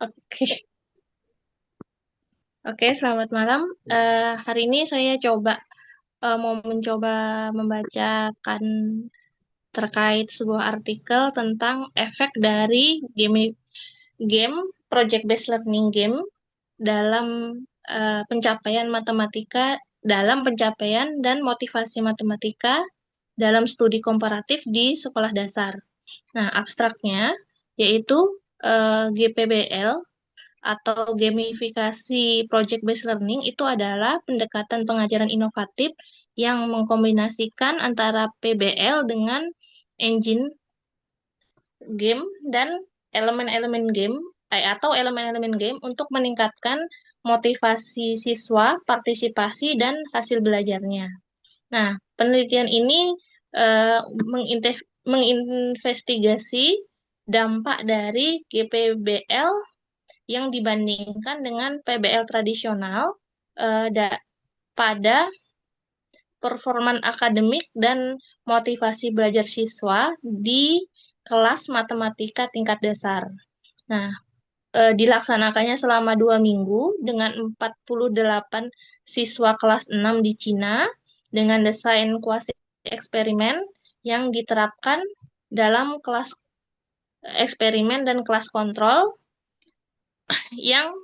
Oke, oke, selamat malam. Hari ini saya mau mencoba membacakan terkait sebuah artikel tentang efek dari game project based learning game dalam pencapaian matematika, dalam pencapaian dan motivasi matematika dalam studi komparatif di sekolah dasar. Nah, abstraknya yaitu GPBL atau gamifikasi project based learning itu adalah pendekatan pengajaran inovatif yang mengkombinasikan antara PBL dengan engine game dan elemen-elemen game untuk meningkatkan motivasi siswa, partisipasi dan hasil belajarnya. Nah, penelitian ini menginvestigasi dampak dari GPBL yang dibandingkan dengan PBL tradisional pada performan akademik dan motivasi belajar siswa di kelas matematika tingkat dasar. Nah, dilaksanakannya selama 2 minggu dengan 48 siswa kelas 6 di Cina dengan desain kuasi eksperimen yang diterapkan dalam kelas eksperimen dan kelas kontrol yang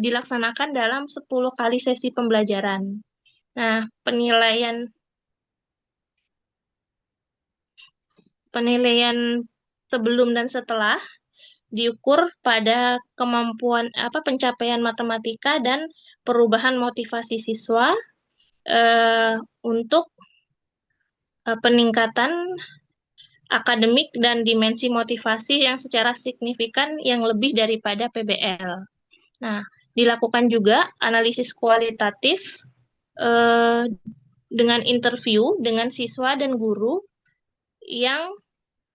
dilaksanakan dalam 10 kali sesi pembelajaran. Nah, penilaian sebelum dan setelah diukur pada kemampuan pencapaian matematika dan perubahan motivasi siswa untuk peningkatan akademik dan dimensi motivasi yang secara signifikan yang lebih daripada PBL. Nah, dilakukan juga analisis kualitatif eh, dengan interview dengan siswa dan guru yang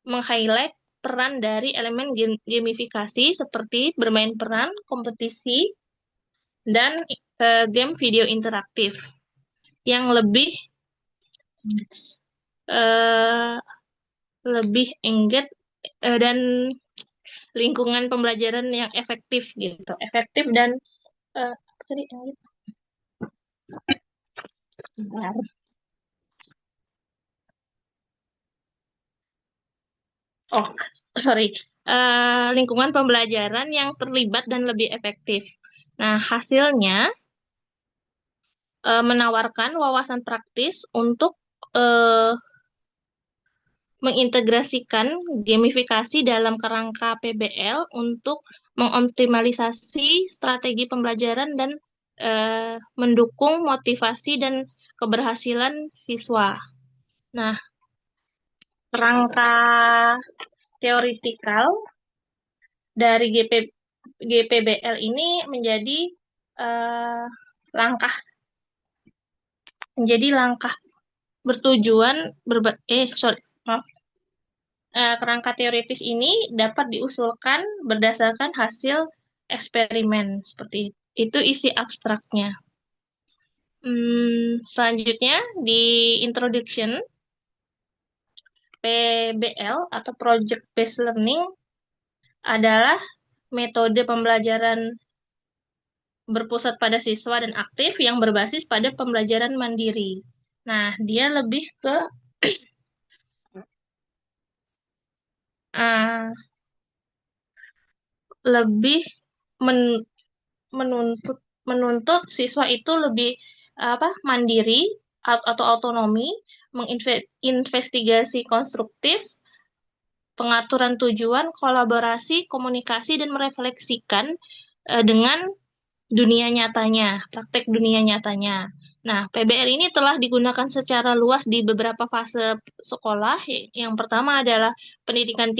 meng-highlight peran dari elemen gamifikasi seperti bermain peran, kompetisi, dan game video interaktif yang eh, lebih engage dan lingkungan pembelajaran yang efektif gitu, efektif dan eh, tadi oh sorry lingkungan pembelajaran yang terlibat dan lebih efektif. Nah, hasilnya menawarkan wawasan praktis untuk eh, mengintegrasikan gamifikasi dalam kerangka PBL untuk mengoptimalisasi strategi pembelajaran dan mendukung motivasi dan keberhasilan siswa. Nah, kerangka teoritikal dari GPBL ini eh, langkah langkah bertujuan sorry maaf. Kerangka teoritis ini dapat diusulkan berdasarkan hasil eksperimen seperti itu isi abstraknya. Selanjutnya di introduction PBL atau Project Based Learning adalah metode pembelajaran berpusat pada siswa dan aktif yang berbasis pada pembelajaran mandiri. Nah, dia uh, lebih men- menuntut menuntut siswa itu lebih mandiri atau otonomi, menginvestigasi konstruktif, pengaturan tujuan, kolaborasi, komunikasi dan merefleksikan dengan dunia nyatanya, praktek dunia nyatanya. Nah, PBL ini telah digunakan secara luas di beberapa fase sekolah. Yang pertama adalah pendidikan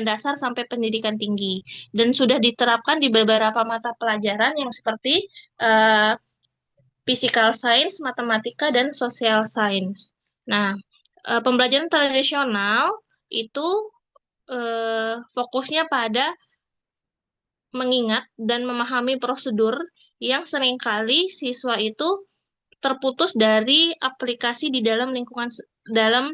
dasar sampai pendidikan tinggi, dan sudah diterapkan di beberapa mata pelajaran yang seperti eh, physical science, matematika, dan social science. Nah, pembelajaran tradisional itu fokusnya pada mengingat dan memahami prosedur yang seringkali siswa itu terputus dari aplikasi di dalam lingkungan dalam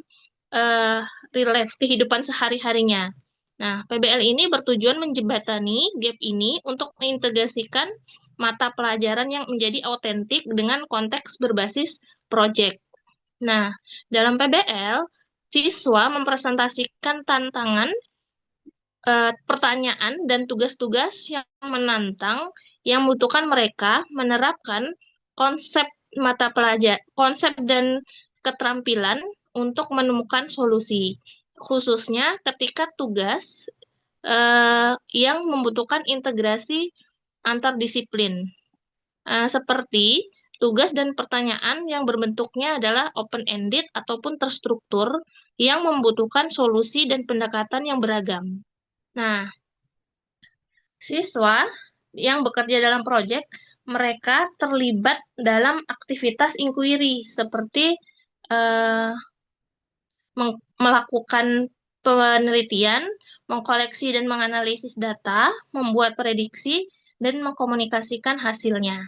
eh, real life kehidupan sehari-harinya. Nah, PBL ini bertujuan menjembatani gap ini untuk mengintegrasikan mata pelajaran yang menjadi autentik dengan konteks berbasis project. Nah, dalam PBL, siswa mempresentasikan tantangan, pertanyaan, dan tugas-tugas yang menantang yang membutuhkan mereka menerapkan konsep konsep dan keterampilan untuk menemukan solusi, khususnya ketika tugas yang membutuhkan integrasi antar disiplin. Seperti tugas dan pertanyaan yang berbentuknya adalah open-ended ataupun terstruktur yang membutuhkan solusi dan pendekatan yang beragam. Nah, siswa yang bekerja dalam proyek, mereka terlibat dalam aktivitas inquiry seperti eh, melakukan penelitian, mengkoleksi dan menganalisis data, membuat prediksi, dan mengkomunikasikan hasilnya.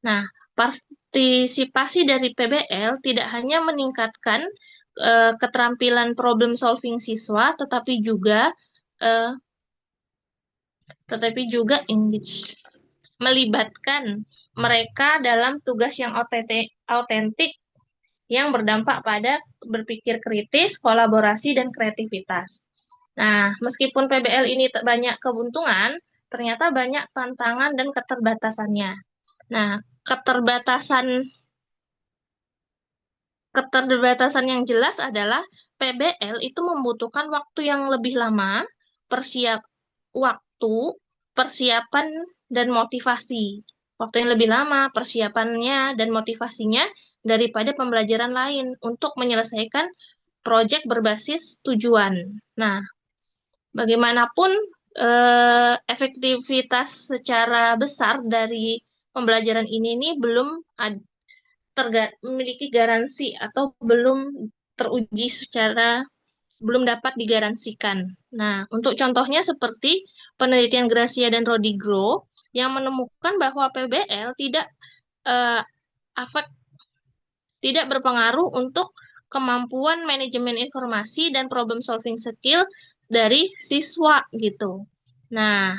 Nah, partisipasi dari PBL tidak hanya meningkatkan keterampilan problem solving siswa, eh, tetapi juga engage, melibatkan mereka dalam tugas yang autentik yang berdampak pada berpikir kritis, kolaborasi, dan kreativitas. Nah, meskipun PBL ini banyak keuntungan, ternyata banyak tantangan dan keterbatasannya. Nah, keterbatasan keterbatasan yang jelas adalah PBL itu membutuhkan waktu yang lebih lama, persiap waktu, persiapan dan motivasi. Waktu yang lebih lama, persiapannya dan motivasinya daripada pembelajaran lain untuk menyelesaikan proyek berbasis tujuan. Nah, bagaimanapun efektivitas secara besar dari pembelajaran ini belum memiliki garansi atau belum teruji belum dapat digaransikan. Nah, untuk contohnya seperti penelitian Gracia dan Rodigro yang menemukan bahwa PBL eh, afek- tidak berpengaruh untuk kemampuan manajemen informasi dan problem solving skill dari siswa gitu. Nah,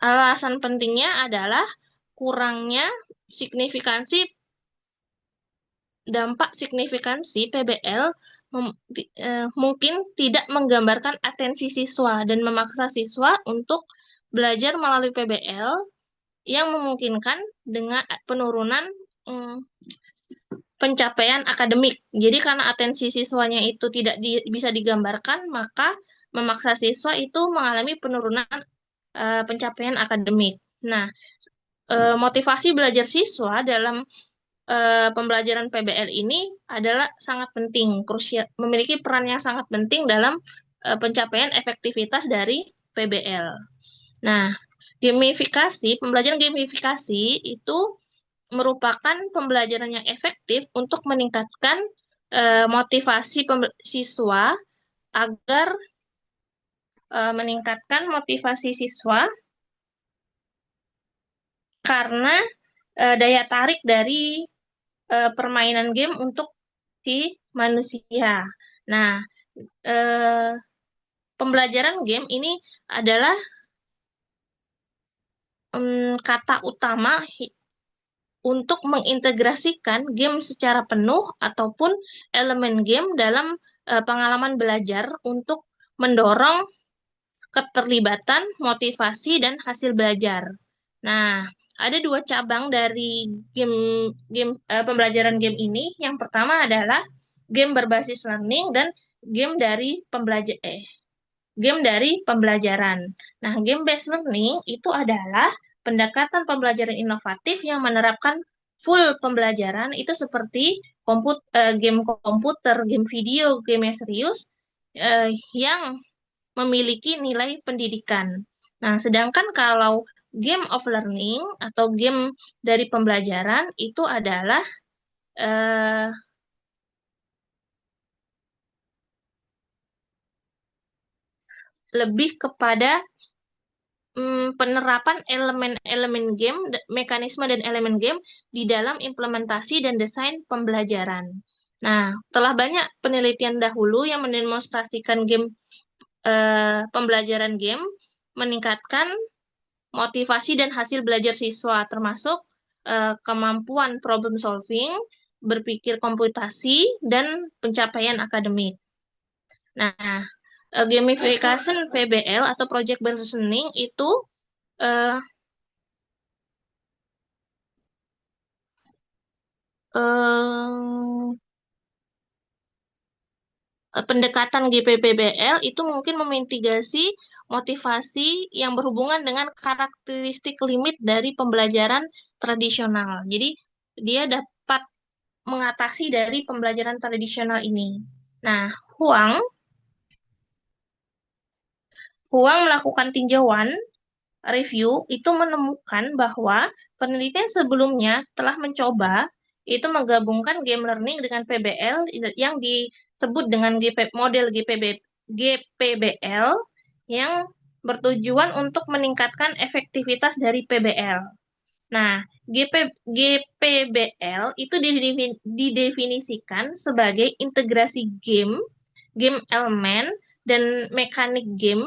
alasan pentingnya adalah kurangnya signifikansi dampak signifikansi PBL mungkin tidak menggambarkan atensi siswa dan memaksa siswa untuk belajar melalui PBL yang memungkinkan dengan penurunan mm, pencapaian akademik. Jadi karena atensi siswanya itu tidak bisa digambarkan, maka memaksa siswa itu mengalami penurunan pencapaian akademik. Nah, motivasi belajar siswa dalam pembelajaran PBL ini adalah sangat penting, krusial, memiliki peran yang sangat penting dalam pencapaian efektivitas dari PBL. Nah, pembelajaran gamifikasi itu merupakan pembelajaran yang efektif untuk meningkatkan motivasi siswa agar meningkatkan motivasi siswa karena daya tarik dari permainan game untuk si manusia. Nah, eh, pembelajaran game ini adalah kata utama untuk mengintegrasikan game secara penuh ataupun elemen game dalam pengalaman belajar untuk mendorong keterlibatan, motivasi, dan hasil belajar. Nah, ada dua cabang dari pembelajaran game ini. Yang pertama adalah game berbasis learning dan game dari pembelajaran. Nah, game based learning itu adalah pendekatan pembelajaran inovatif yang menerapkan full pembelajaran itu seperti game komputer, game video, game yang serius yang memiliki nilai pendidikan. Nah, sedangkan kalau game of learning atau game dari pembelajaran itu adalah eh, lebih kepada penerapan elemen-elemen game, mekanisme dan elemen game di dalam implementasi dan desain pembelajaran. Nah, telah banyak penelitian dahulu yang mendemonstrasikan game pembelajaran game meningkatkan motivasi dan hasil belajar siswa, termasuk kemampuan problem solving, berpikir komputasi, dan pencapaian akademik. Nah, gamification PBL atau project based learning itu eh, eh, pendekatan GPPBL itu mungkin memitigasi motivasi yang berhubungan dengan karakteristik limit dari pembelajaran tradisional. Jadi, dia dapat mengatasi dari pembelajaran tradisional ini. Nah, Huang, Huang melakukan tinjauan review itu menemukan bahwa penelitian sebelumnya telah mencoba itu menggabungkan game learning dengan PBL yang disebut dengan model GPBL yang bertujuan untuk meningkatkan efektivitas dari PBL. Nah, GPBL itu didefinisikan sebagai integrasi game elemen dan mekanik game,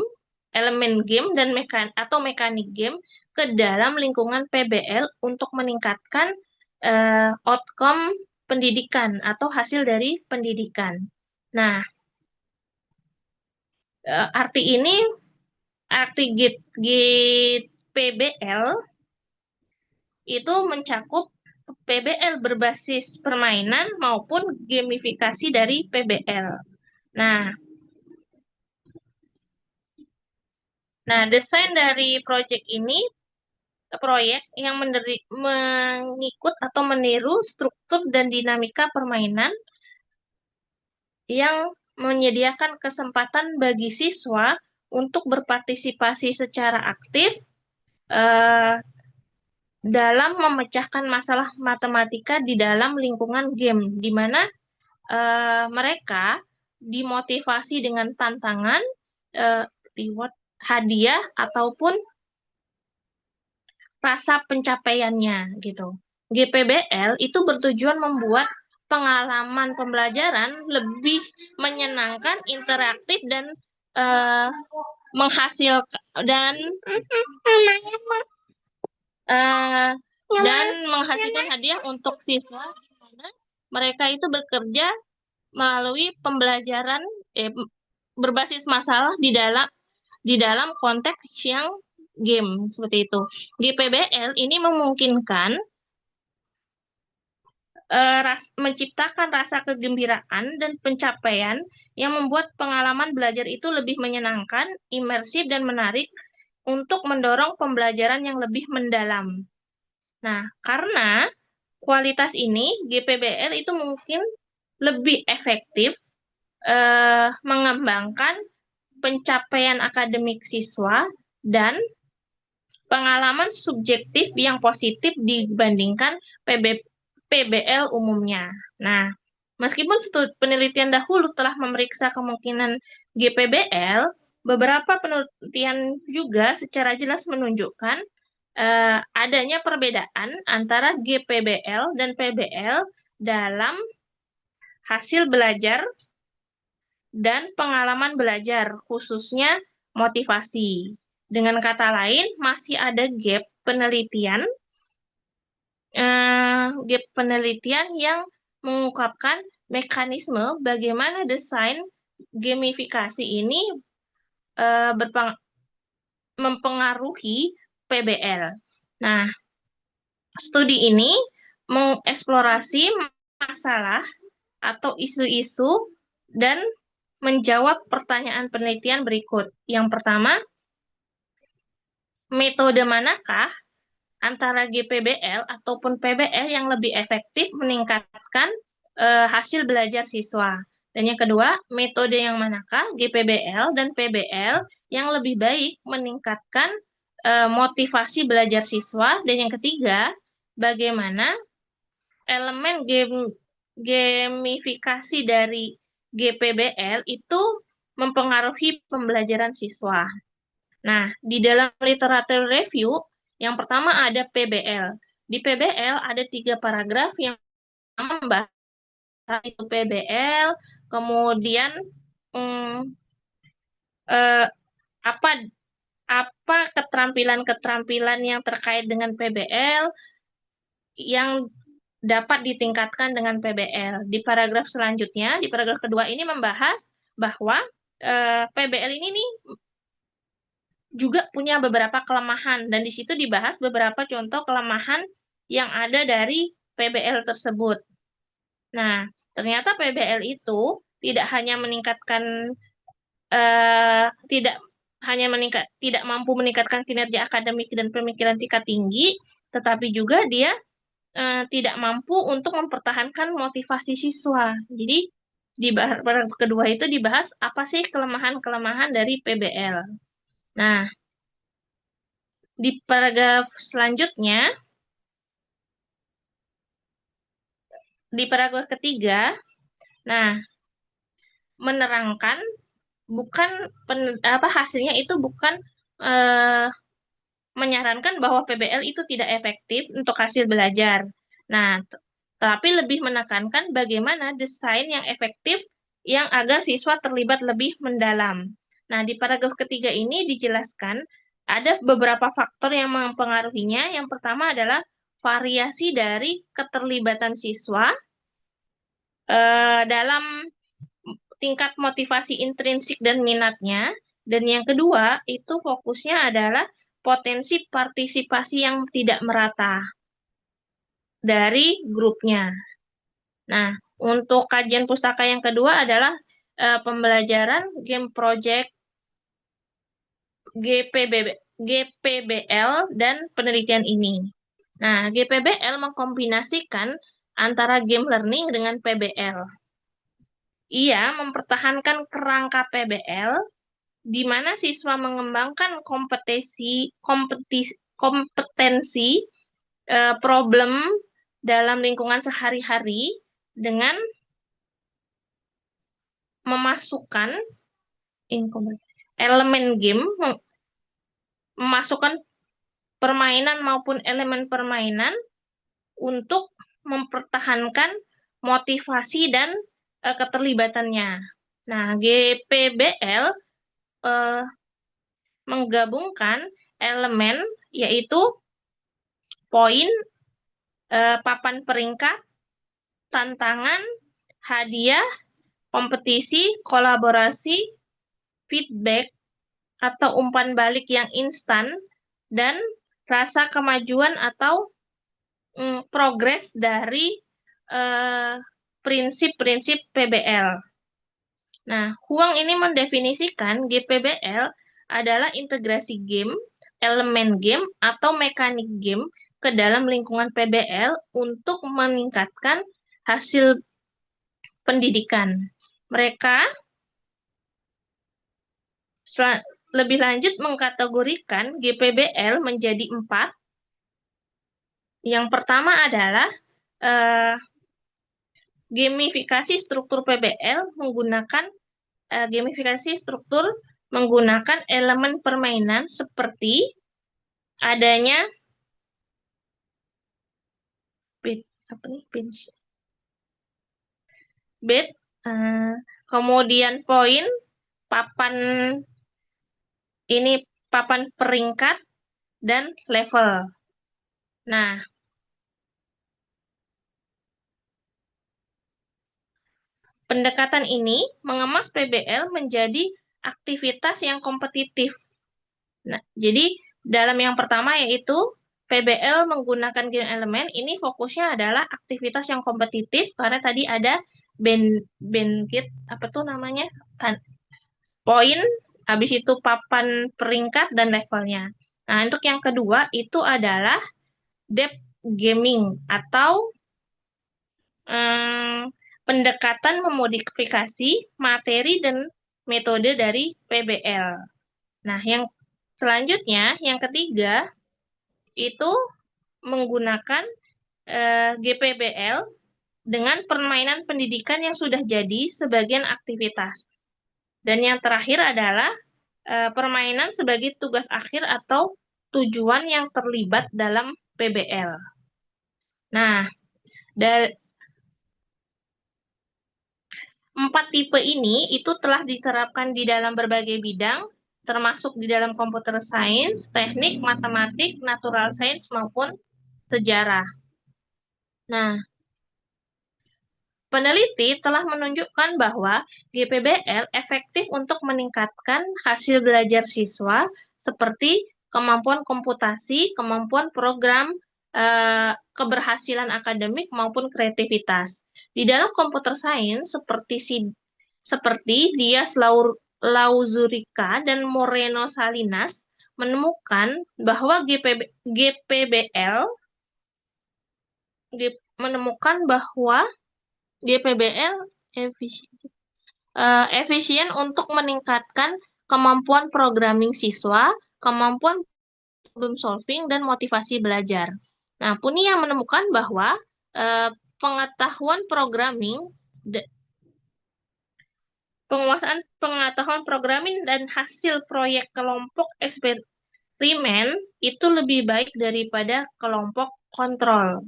elemen game dan mekanik game ke dalam lingkungan PBL untuk meningkatkan outcome pendidikan atau hasil dari pendidikan. Nah, arti ini, arti git PBL itu mencakup PBL berbasis permainan maupun gamifikasi dari PBL. Nah, desain dari proyek yang mengikut atau meniru struktur dan dinamika permainan yang menyediakan kesempatan bagi siswa untuk berpartisipasi secara aktif eh, dalam memecahkan masalah matematika di dalam lingkungan game, di mana mereka dimotivasi dengan tantangan, reward, hadiah, ataupun rasa pencapaiannya gitu. GPBL itu bertujuan membuat pengalaman pembelajaran lebih menyenangkan, interaktif dan uh, menghasilkan uh, dan menghasilkan hadiah untuk siswa di mana mereka itu bekerja melalui pembelajaran berbasis masalah di dalam konteks yang game seperti itu. GPBL ini memungkinkan menciptakan rasa kegembiraan dan pencapaian yang membuat pengalaman belajar itu lebih menyenangkan, imersif, dan menarik untuk mendorong pembelajaran yang lebih mendalam. Nah, karena kualitas ini, GPBL itu mungkin lebih efektif mengembangkan pencapaian akademik siswa dan pengalaman subjektif yang positif dibandingkan PBL umumnya. Nah, meskipun penelitian dahulu telah memeriksa kemungkinan GPBL, beberapa penelitian juga secara jelas menunjukkan adanya perbedaan antara GPBL dan PBL dalam hasil belajar dan pengalaman belajar, khususnya motivasi. Dengan kata lain, masih ada gap penelitian yang mengungkapkan mekanisme bagaimana desain gamifikasi ini mempengaruhi PBL. Nah, studi ini mengeksplorasi masalah atau isu-isu dan menjawab pertanyaan penelitian berikut. Yang pertama, metode manakah antara GPBL ataupun PBL yang lebih efektif meningkatkan hasil belajar siswa? Dan yang kedua, metode yang manakah GPBL dan PBL yang lebih baik meningkatkan motivasi belajar siswa? Dan yang ketiga, bagaimana elemen gamifikasi dari GPBL itu mempengaruhi pembelajaran siswa. Nah, di dalam literatur review, yang pertama ada PBL. Di PBL ada 3 paragraf yang membahas itu PBL, kemudian eh, apa apa keterampilan-keterampilan yang terkait dengan PBL yang dapat ditingkatkan dengan PBL. Di paragraf selanjutnya, di paragraf kedua ini membahas bahwa PBL ini nih juga punya beberapa kelemahan dan di situ dibahas beberapa contoh kelemahan yang ada dari PBL tersebut. Nah, ternyata PBL itu tidak hanya meningkatkan tidak tidak mampu meningkatkan kinerja akademik dan pemikiran tingkat tinggi, tetapi juga dia tidak mampu untuk mempertahankan motivasi siswa. Jadi di paragraf kedua itu dibahas apa sih kelemahan-kelemahan dari PBL. Nah, di paragraf selanjutnya, di paragraf ketiga, nah menerangkan bukan hasilnya itu bukan eh, menyarankan bahwa PBL itu tidak efektif untuk hasil belajar. Nah, tapi lebih menekankan bagaimana desain yang efektif yang agar siswa terlibat lebih mendalam. Nah, di paragraf ketiga ini dijelaskan ada beberapa faktor yang mempengaruhinya. Yang pertama adalah variasi dari keterlibatan siswa dalam tingkat motivasi intrinsik dan minatnya. Dan yang kedua, itu fokusnya adalah potensi partisipasi yang tidak merata dari grupnya. Nah, untuk kajian pustaka yang kedua adalah pembelajaran game project GPB, GPBL dan penelitian ini. Nah, GPBL mengkombinasikan antara game learning dengan PBL. Ia mempertahankan kerangka PBL di mana siswa mengembangkan kompetensi problem dalam lingkungan sehari-hari dengan memasukkan elemen game, memasukkan permainan maupun elemen permainan untuk mempertahankan motivasi dan keterlibatannya. Nah, GPBL eh, menggabungkan elemen yaitu poin, papan peringkat, tantangan, hadiah, kompetisi, kolaborasi, feedback atau umpan balik yang instan, dan rasa kemajuan atau progres dari prinsip-prinsip PBL. Nah, Huang ini mendefinisikan GPBL adalah integrasi game, elemen game, atau mekanik game ke dalam lingkungan PBL untuk meningkatkan hasil pendidikan. Mereka lebih lanjut mengkategorikan GPBL menjadi 4. Yang pertama adalah gamifikasi struktur PBL menggunakan elemen permainan seperti adanya bed, kemudian poin, papan papan peringkat dan level. Nah, pendekatan ini mengemas PBL menjadi aktivitas yang kompetitif. Nah, jadi dalam yang pertama yaitu PBL menggunakan game elemen, ini fokusnya adalah aktivitas yang kompetitif karena tadi ada bandkit, apa tuh namanya? Poin, habis itu papan peringkat dan levelnya. Nah, untuk yang kedua itu adalah depth gaming atau pendekatan memodifikasi materi dan metode dari PBL. Nah, yang selanjutnya, yang ketiga, itu menggunakan GPBL dengan permainan pendidikan yang sudah jadi sebagian aktivitas. Dan yang terakhir adalah permainan sebagai tugas akhir atau tujuan yang terlibat dalam PBL. Nah, Empat tipe ini itu telah diterapkan di dalam berbagai bidang, termasuk di dalam komputer science, teknik, matematik, natural science, maupun sejarah. Nah, peneliti telah menunjukkan bahwa GPBL efektif untuk meningkatkan hasil belajar siswa seperti kemampuan komputasi, kemampuan program, keberhasilan akademik, maupun kreativitas. Di dalam komputer science seperti Dias Lauzurica dan Moreno Salinas menemukan bahwa GPBL menemukan bahwa GPBL efisien untuk meningkatkan kemampuan programming siswa, kemampuan problem solving, dan motivasi belajar. Nah, Punia menemukan bahwa pengetahuan programming, penguasaan pengetahuan programming dan hasil proyek kelompok eksperimen itu lebih baik daripada kelompok kontrol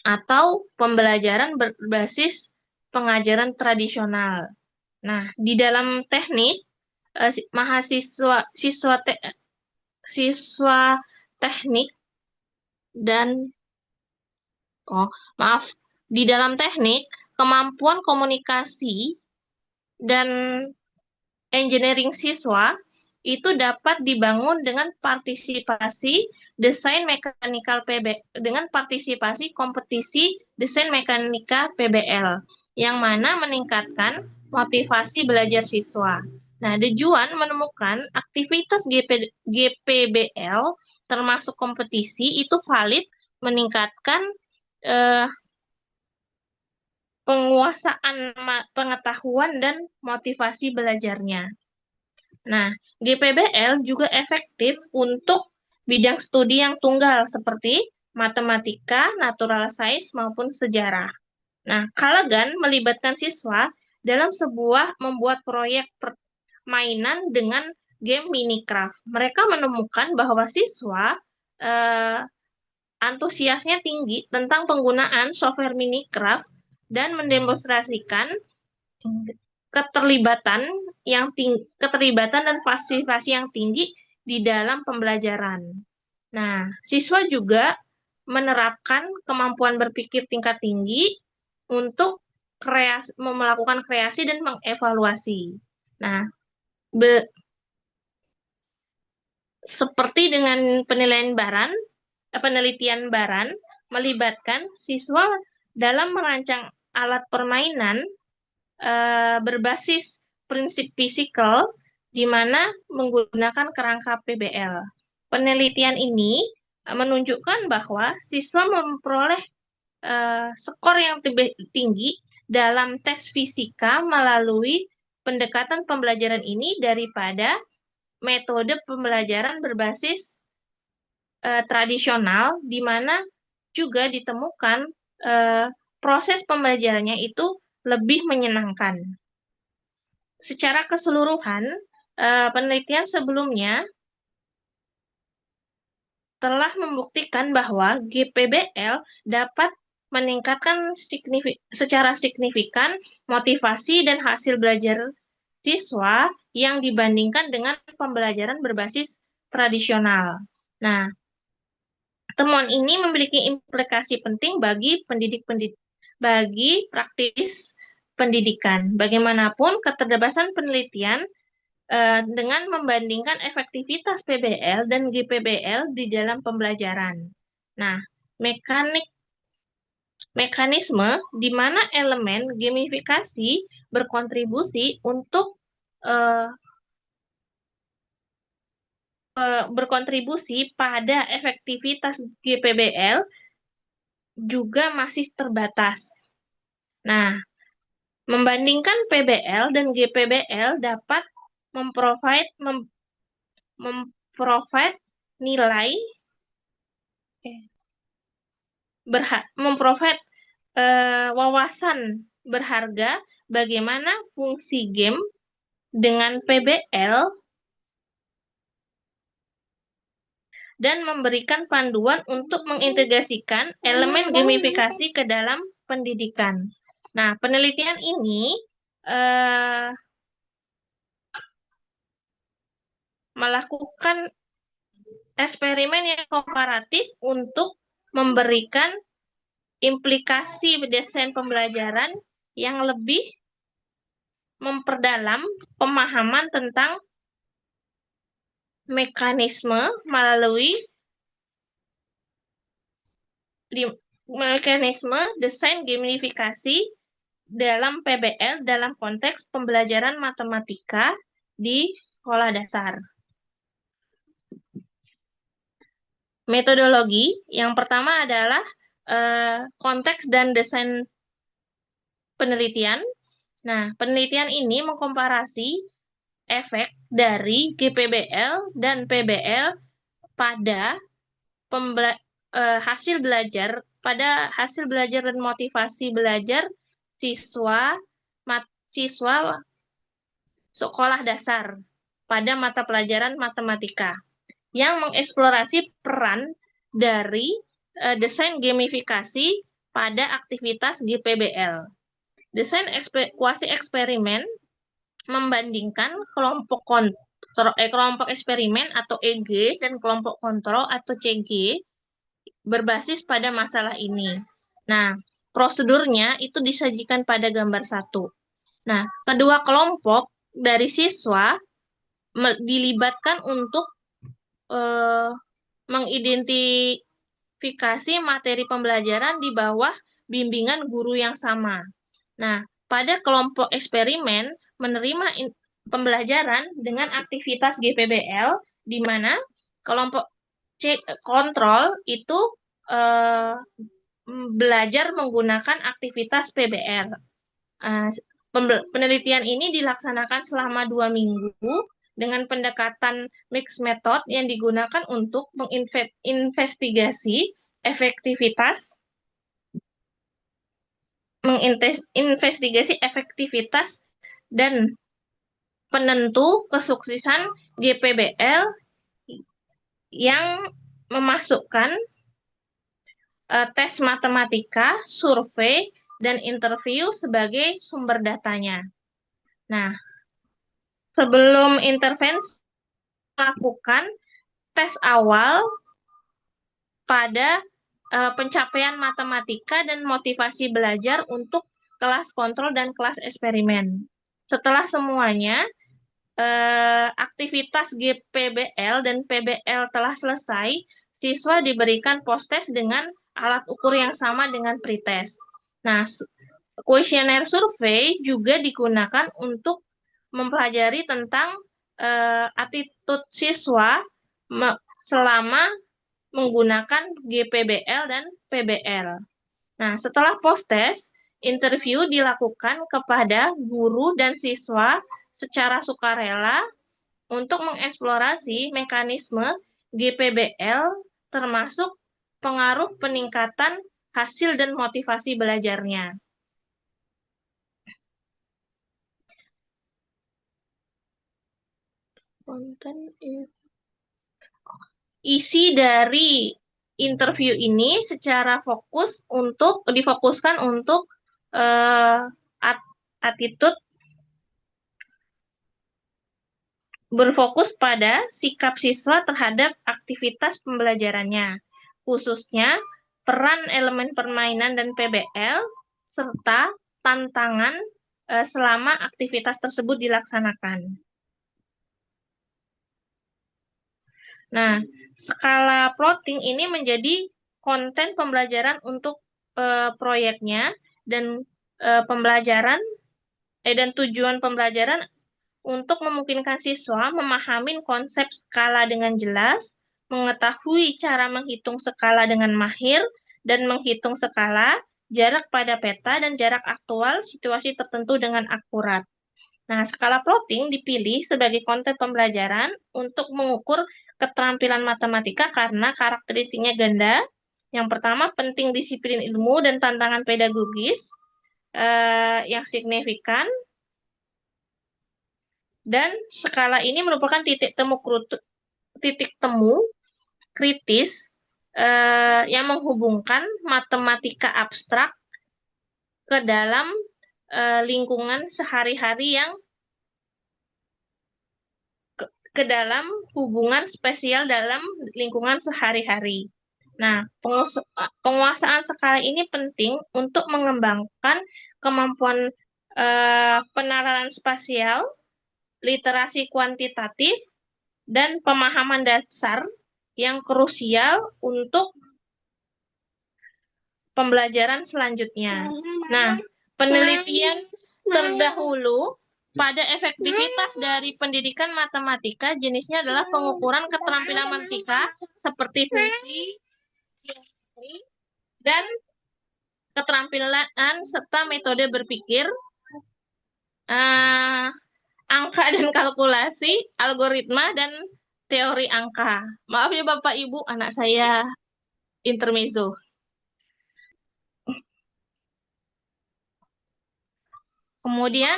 atau pembelajaran berbasis pengajaran tradisional. Nah, di dalam teknik, siswa teknik dan di dalam teknik, kemampuan komunikasi dan engineering siswa itu dapat dibangun dengan partisipasi kompetisi desain mekanika PBL yang mana meningkatkan motivasi belajar siswa. Nah, De Juan menemukan aktivitas GPBL termasuk kompetisi itu valid meningkatkan penguasaan pengetahuan dan motivasi belajarnya. Nah, GPBL juga efektif untuk bidang studi yang tunggal seperti matematika, natural science, maupun sejarah. Nah, Callaghan melibatkan siswa dalam membuat proyek permainan dengan game Minecraft. Mereka menemukan bahwa siswa antusiasnya tinggi tentang penggunaan software Minecraft dan mendemonstrasikan keterlibatan dan partisipasi yang tinggi di dalam pembelajaran. Nah, siswa juga menerapkan kemampuan berpikir tingkat tinggi untuk melakukan kreasi dan mengevaluasi. Nah, seperti dengan penelitian Baran melibatkan siswa dalam merancang alat permainan berbasis prinsip fisikal di mana menggunakan kerangka PBL. Penelitian ini menunjukkan bahwa siswa memperoleh skor yang lebih tinggi dalam tes fisika melalui pendekatan pembelajaran ini daripada metode pembelajaran berbasis tradisional, di mana juga ditemukan proses pembelajarannya itu lebih menyenangkan. Secara keseluruhan, penelitian sebelumnya telah membuktikan bahwa GPBL dapat meningkatkan secara signifikan motivasi dan hasil belajar siswa yang dibandingkan dengan pembelajaran berbasis tradisional. Nah, temuan ini memiliki implikasi penting bagi praktis pendidikan. Bagaimanapun, keterlibatan penelitian dengan membandingkan efektivitas PBL dan GPBL di dalam pembelajaran. Nah, mekanisme di mana elemen gamifikasi berkontribusi untuk berkontribusi pada efektivitas GPBL juga masih terbatas. Nah, membandingkan PBL dan GPBL dapat memprovide nilai wawasan berharga bagaimana fungsi game dengan PBL dan memberikan panduan untuk mengintegrasikan elemen gamifikasi ke dalam pendidikan. Nah, penelitian ini eh, melakukan eksperimen yang komparatif untuk memberikan implikasi desain pembelajaran yang lebih memperdalam pemahaman tentang mekanisme melalui mekanisme desain gamifikasi dalam PBL dalam konteks pembelajaran matematika di sekolah dasar. Metodologi yang pertama adalah konteks dan desain penelitian. Nah, penelitian ini mengkomparasi efek dari GPBL dan PBL pada hasil belajar dan motivasi belajar siswa siswa sekolah dasar pada mata pelajaran matematika yang mengeksplorasi peran dari desain gamifikasi pada aktivitas GPBL. Desain kuasi eksperimen membandingkan kelompok eksperimen atau EG dan kelompok kontrol atau CG berbasis pada masalah ini. Nah, prosedurnya itu disajikan pada gambar 1. Nah, kedua kelompok dari siswa dilibatkan untuk eh, mengidentifikasi materi pembelajaran di bawah bimbingan guru yang sama. Nah, pada kelompok eksperimen menerima pembelajaran dengan aktivitas GPBL, di mana kelompok kontrol itu eh, belajar menggunakan aktivitas PBR. Eh, Penelitian ini dilaksanakan selama 2 minggu dengan pendekatan mixed method yang digunakan untuk menginvestigasi efektivitas dan penentu kesuksesan GPBL yang memasukkan tes matematika, survei, dan interview sebagai sumber datanya. Nah, sebelum intervensi, melakukan tes awal pada pencapaian matematika dan motivasi belajar untuk kelas kontrol dan kelas eksperimen. Setelah semuanya, aktivitas GPBL dan PBL telah selesai, siswa diberikan post-test dengan alat ukur yang sama dengan pretest. Nah, kuesioner survei juga digunakan untuk mempelajari tentang attitude siswa selama menggunakan GPBL dan PBL. Nah, setelah post-test, interview dilakukan kepada guru dan siswa secara sukarela untuk mengeksplorasi mekanisme GPBL termasuk pengaruh peningkatan hasil dan motivasi belajarnya. Isi dari interview ini secara difokuskan untuk attitude, berfokus pada sikap siswa terhadap aktivitas pembelajarannya, khususnya peran elemen permainan dan PBL, serta tantangan selama aktivitas tersebut dilaksanakan. Nah, skala plotting ini menjadi konten pembelajaran untuk proyeknya dan tujuan pembelajaran untuk memungkinkan siswa memahami konsep skala dengan jelas, mengetahui cara menghitung skala dengan mahir, dan menghitung skala, jarak pada peta, dan jarak aktual situasi tertentu dengan akurat. Nah, skala plotting dipilih sebagai konten pembelajaran untuk mengukur keterampilan matematika karena karakteristiknya ganda. Yang pertama, penting disiplin ilmu dan tantangan pedagogis yang signifikan. Dan skala ini merupakan titik temu kritis yang menghubungkan matematika abstrak ke dalam lingkungan sehari-hari yang ke dalam hubungan spesial dalam lingkungan sehari-hari. Nah, penguasaan skala ini penting untuk mengembangkan kemampuan penalaran spasial, literasi kuantitatif, dan pemahaman dasar yang krusial untuk pembelajaran selanjutnya. Nah, penelitian terdahulu pada efektivitas dari pendidikan matematika jenisnya adalah pengukuran keterampilan matematika seperti fungsi, geometri, dan keterampilan serta metode berpikir, angka dan kalkulasi, algoritma, dan teori angka. Maaf ya Bapak Ibu, anak saya intermezzo. Kemudian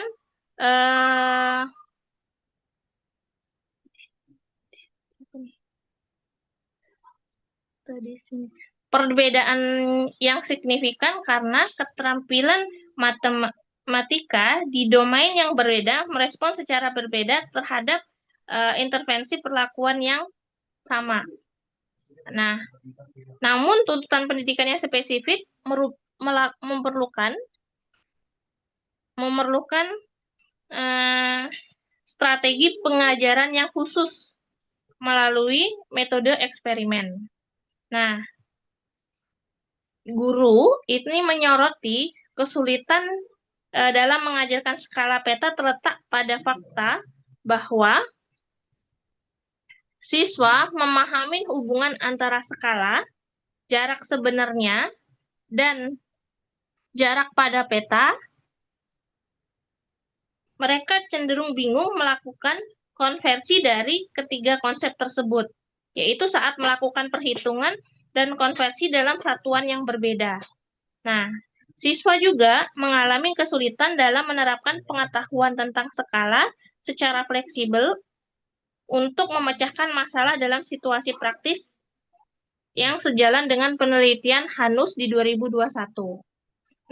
perbedaan yang signifikan karena keterampilan matematika di domain yang berbeda merespon secara berbeda terhadap intervensi perlakuan yang sama. Nah, namun tuntutan pendidikan yang spesifik memerlukan strategi pengajaran yang khusus melalui metode eksperimen. Nah, guru ini menyoroti kesulitan dalam mengajarkan skala peta terletak pada fakta bahwa siswa memahami hubungan antara skala, jarak sebenarnya, dan jarak pada peta. Mereka cenderung bingung melakukan konversi dari ketiga konsep tersebut, yaitu saat melakukan perhitungan dan konversi dalam satuan yang berbeda. Nah, siswa juga mengalami kesulitan dalam menerapkan pengetahuan tentang skala secara fleksibel untuk memecahkan masalah dalam situasi praktis yang sejalan dengan penelitian Hanus di 2021.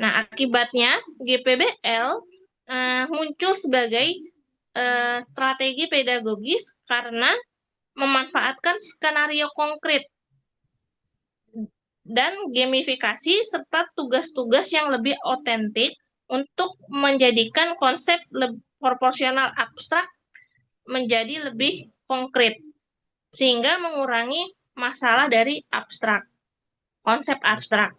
Nah, akibatnya GPBL muncul sebagai strategi pedagogis karena memanfaatkan skenario konkret dan gamifikasi serta tugas-tugas yang lebih otentik untuk menjadikan konsep proporsional abstrak menjadi lebih konkret, sehingga mengurangi masalah dari konsep abstrak.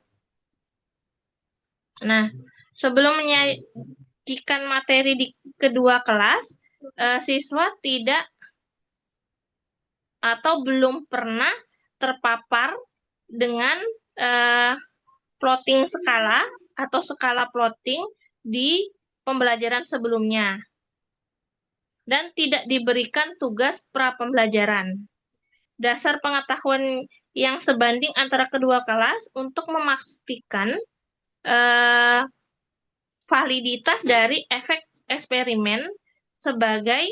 Nah, sebelum menyajikan materi di kedua kelas, siswa tidak atau belum pernah terpapar dengan plotting skala atau skala plotting di pembelajaran sebelumnya dan tidak diberikan tugas pra-pembelajaran. Dasar pengetahuan yang sebanding antara kedua kelas untuk memastikan validitas dari efek eksperimen sebagai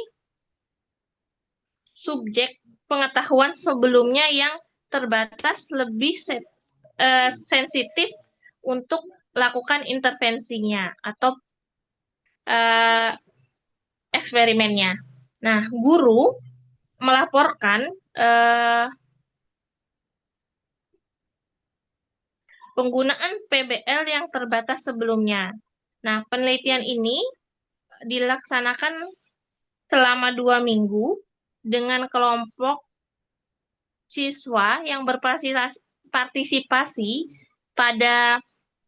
subjek pengetahuan sebelumnya yang terbatas lebih sensitif untuk lakukan intervensinya atau eksperimennya. Nah, guru melaporkan penggunaan PBL yang terbatas sebelumnya. Nah, penelitian ini dilaksanakan selama 2 minggu dengan kelompok siswa yang berpartisipasi pada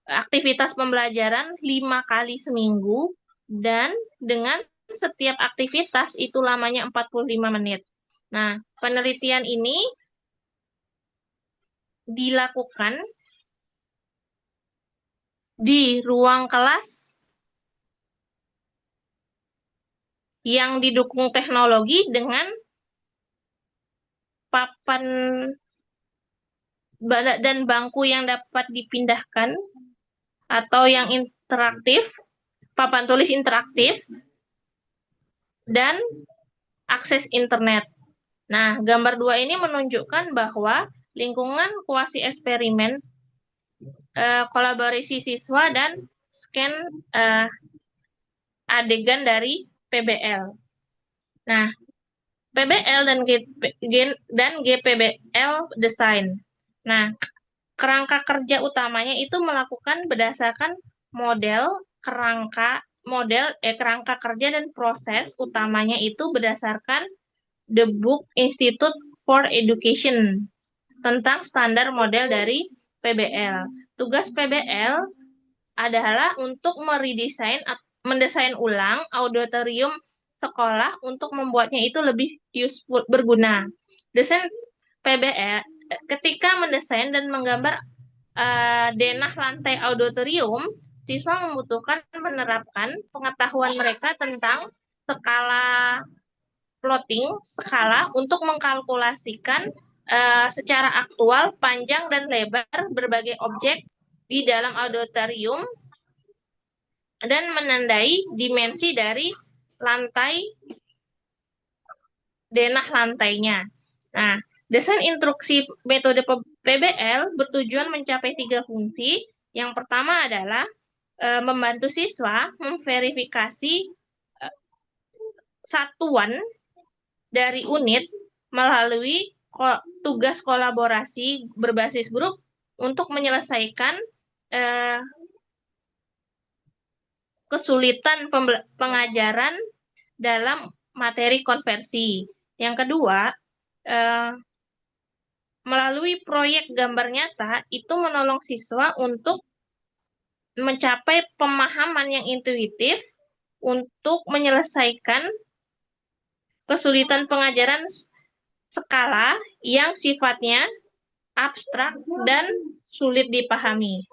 aktivitas pembelajaran 5 kali seminggu dan dengan setiap aktivitas itu lamanya 45 menit. Nah, penelitian ini dilakukan di ruang kelas yang didukung teknologi dengan papan dan bangku yang dapat dipindahkan atau yang interaktif, papan tulis interaktif, dan akses internet. Nah, gambar 2 ini menunjukkan bahwa lingkungan kuasi eksperimen, kolaborasi siswa, dan scan adegan dari PBL. Nah, PBL dan GPBL desain. Nah, kerangka kerja utamanya itu melakukan berdasarkan kerangka kerja dan proses utamanya itu berdasarkan The Book Institute for Education tentang standar model dari PBL. Tugas PBL adalah untuk mendesain ulang auditorium sekolah untuk membuatnya itu lebih useful, berguna. Desain PBL ketika mendesain dan menggambar denah lantai auditorium, siswa membutuhkan menerapkan pengetahuan mereka tentang skala plotting, skala untuk mengkalkulasikan secara aktual panjang dan lebar berbagai objek di dalam auditorium dan menandai dimensi dari lantai denah lantainya. Nah, desain instruksi metode PBL bertujuan mencapai 3 fungsi. Yang pertama adalah membantu siswa memverifikasi satuan dari unit melalui tugas kolaborasi berbasis grup untuk menyelesaikan kesulitan pengajaran dalam materi konversi. Yang kedua, melalui proyek gambar nyata itu menolong siswa untuk mencapai pemahaman yang intuitif untuk menyelesaikan kesulitan pengajaran skala yang sifatnya abstrak dan sulit dipahami.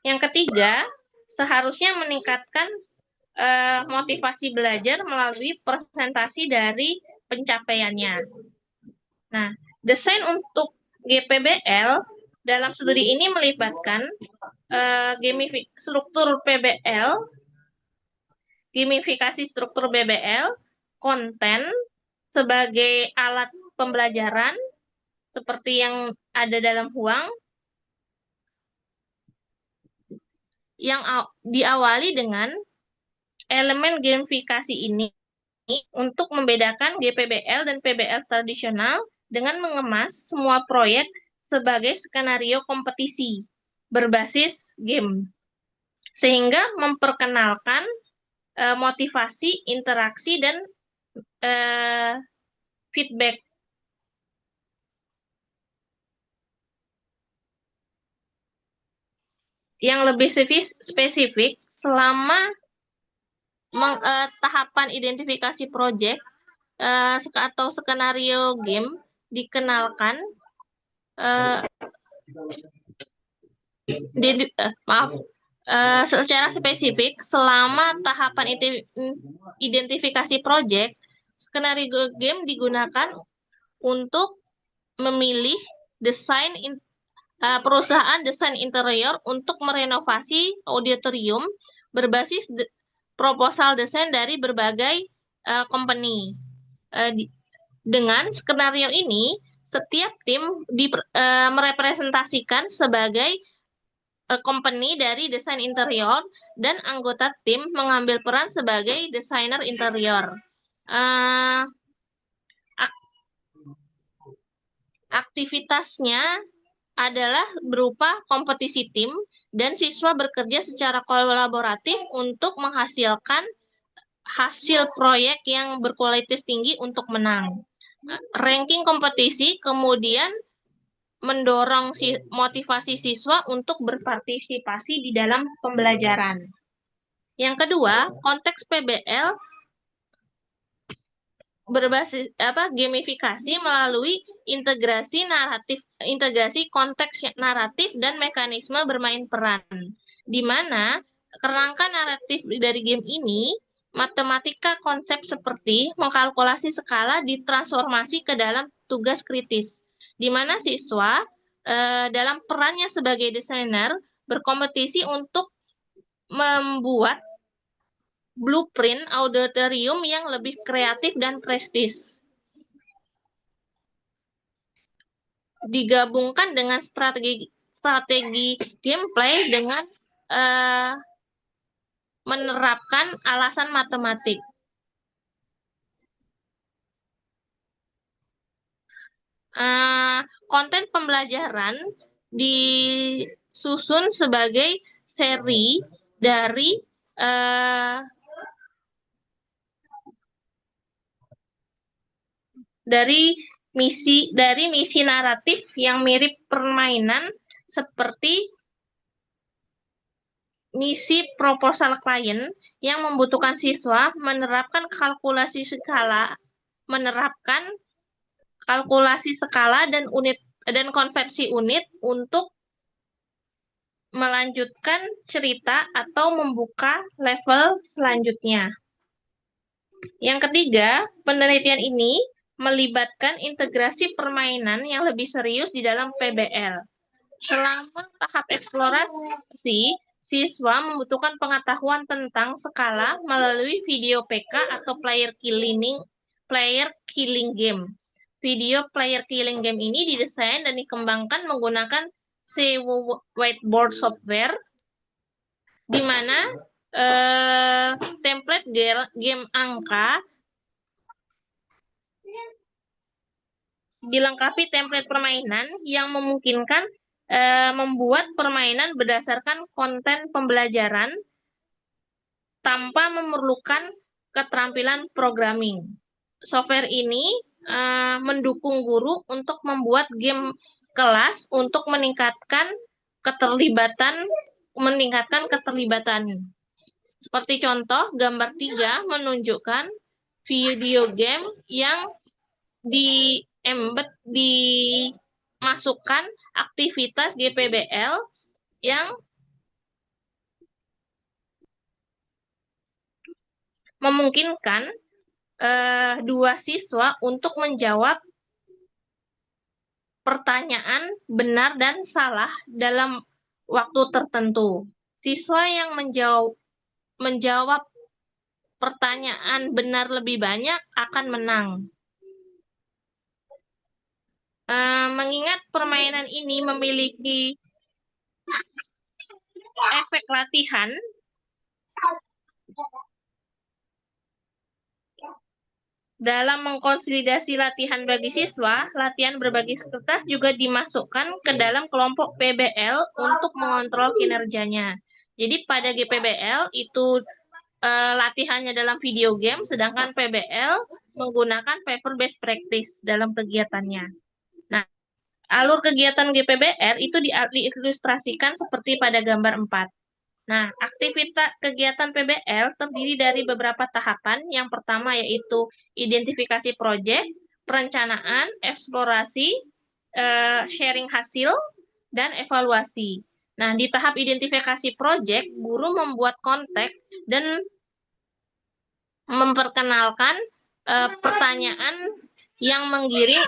Yang ketiga, seharusnya meningkatkan motivasi belajar melalui presentasi dari pencapaiannya. Nah, desain untuk GPBL dalam studi ini melibatkan struktur PBL, gamifikasi struktur BBL, konten sebagai alat pembelajaran seperti yang ada dalam Huang, yang diawali dengan elemen gamifikasi ini untuk membedakan GPBL dan PBL tradisional dengan mengemas semua proyek sebagai skenario kompetisi berbasis game, sehingga memperkenalkan motivasi, interaksi, dan feedback. Yang lebih spesifik, selama tahapan identifikasi project atau skenario game dikenalkan, secara spesifik, selama tahapan identifikasi project, skenario game digunakan untuk memilih perusahaan desain interior untuk merenovasi auditorium berbasis proposal desain dari berbagai company. Dengan skenario ini, setiap tim merepresentasikan sebagai company dari desain interior dan anggota tim mengambil peran sebagai desainer interior. Aktivitasnya adalah berupa kompetisi tim dan siswa bekerja secara kolaboratif untuk menghasilkan hasil proyek yang berkualitas tinggi untuk menang. Ranking kompetisi kemudian mendorong motivasi siswa untuk berpartisipasi di dalam pembelajaran. Yang kedua, konteks PBL berbasis gamifikasi melalui integrasi konteks naratif dan mekanisme bermain peran, di mana kerangka naratif dari game ini matematika konsep seperti mengkalkulasi skala ditransformasi ke dalam tugas kritis, di mana siswa dalam perannya sebagai desainer berkompetisi untuk membuat blueprint auditorium yang lebih kreatif dan prestis. Digabungkan dengan strategi strategi gameplay dengan menerapkan alasan matematik. Konten pembelajaran disusun sebagai seri dari misi naratif yang mirip permainan seperti misi proposal klien yang membutuhkan siswa menerapkan kalkulasi skala dan konversi unit untuk melanjutkan cerita atau membuka level selanjutnya. Yang ketiga, penelitian ini melibatkan integrasi permainan yang lebih serius di dalam PBL. Selama tahap eksplorasi, siswa membutuhkan pengetahuan tentang skala melalui video PK atau player killing game. Video player killing game ini didesain dan dikembangkan menggunakan whiteboard software, di mana template game angka dilengkapi template permainan yang memungkinkan membuat permainan berdasarkan konten pembelajaran tanpa memerlukan keterampilan programming. Software ini mendukung guru untuk membuat game kelas untuk meningkatkan keterlibatan. Seperti contoh, gambar 3 menunjukkan video game yang dimasukkan aktivitas GPBL yang memungkinkan dua siswa untuk menjawab pertanyaan benar dan salah dalam waktu tertentu. Siswa yang menjawab pertanyaan benar lebih banyak akan menang. Mengingat permainan ini memiliki efek latihan, dalam mengkonsolidasi latihan bagi siswa, latihan berbagi kertas juga dimasukkan ke dalam kelompok PBL untuk mengontrol kinerjanya. Jadi pada GPBL itu latihannya dalam video game, sedangkan PBL menggunakan paper based practice dalam kegiatannya. Nah, alur kegiatan GPBR itu diilustrasikan seperti pada gambar 4. Nah, aktivitas kegiatan PBL terdiri dari beberapa tahapan. Yang pertama yaitu identifikasi proyek, perencanaan, eksplorasi, sharing hasil, dan evaluasi. Nah, di tahap identifikasi proyek, guru membuat konteks dan memperkenalkan pertanyaan yang menggiring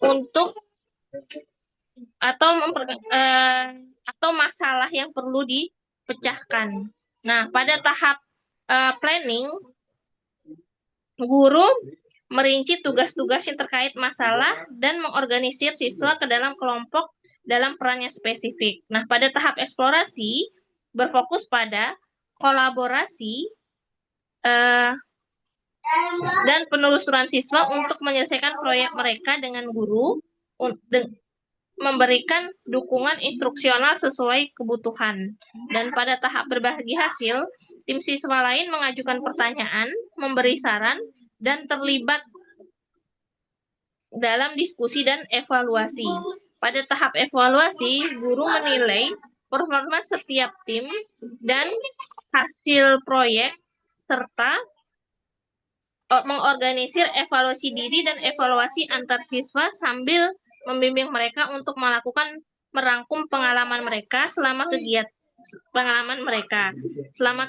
untuk atau masalah yang perlu dipecahkan. Nah, pada tahap planning, guru merinci tugas-tugas yang terkait masalah dan mengorganisir siswa ke dalam kelompok dalam perannya spesifik. Nah, pada tahap eksplorasi, berfokus pada kolaborasi dan penelusuran siswa untuk menyelesaikan proyek mereka dengan guru, memberikan dukungan instruksional sesuai kebutuhan. Dan pada tahap berbagi hasil, tim siswa lain mengajukan pertanyaan, memberi saran, dan terlibat dalam diskusi dan evaluasi. Pada tahap evaluasi, guru menilai performa setiap tim dan hasil proyek, serta mengorganisir evaluasi diri dan evaluasi antar siswa sambil membimbing mereka untuk merangkum pengalaman mereka selama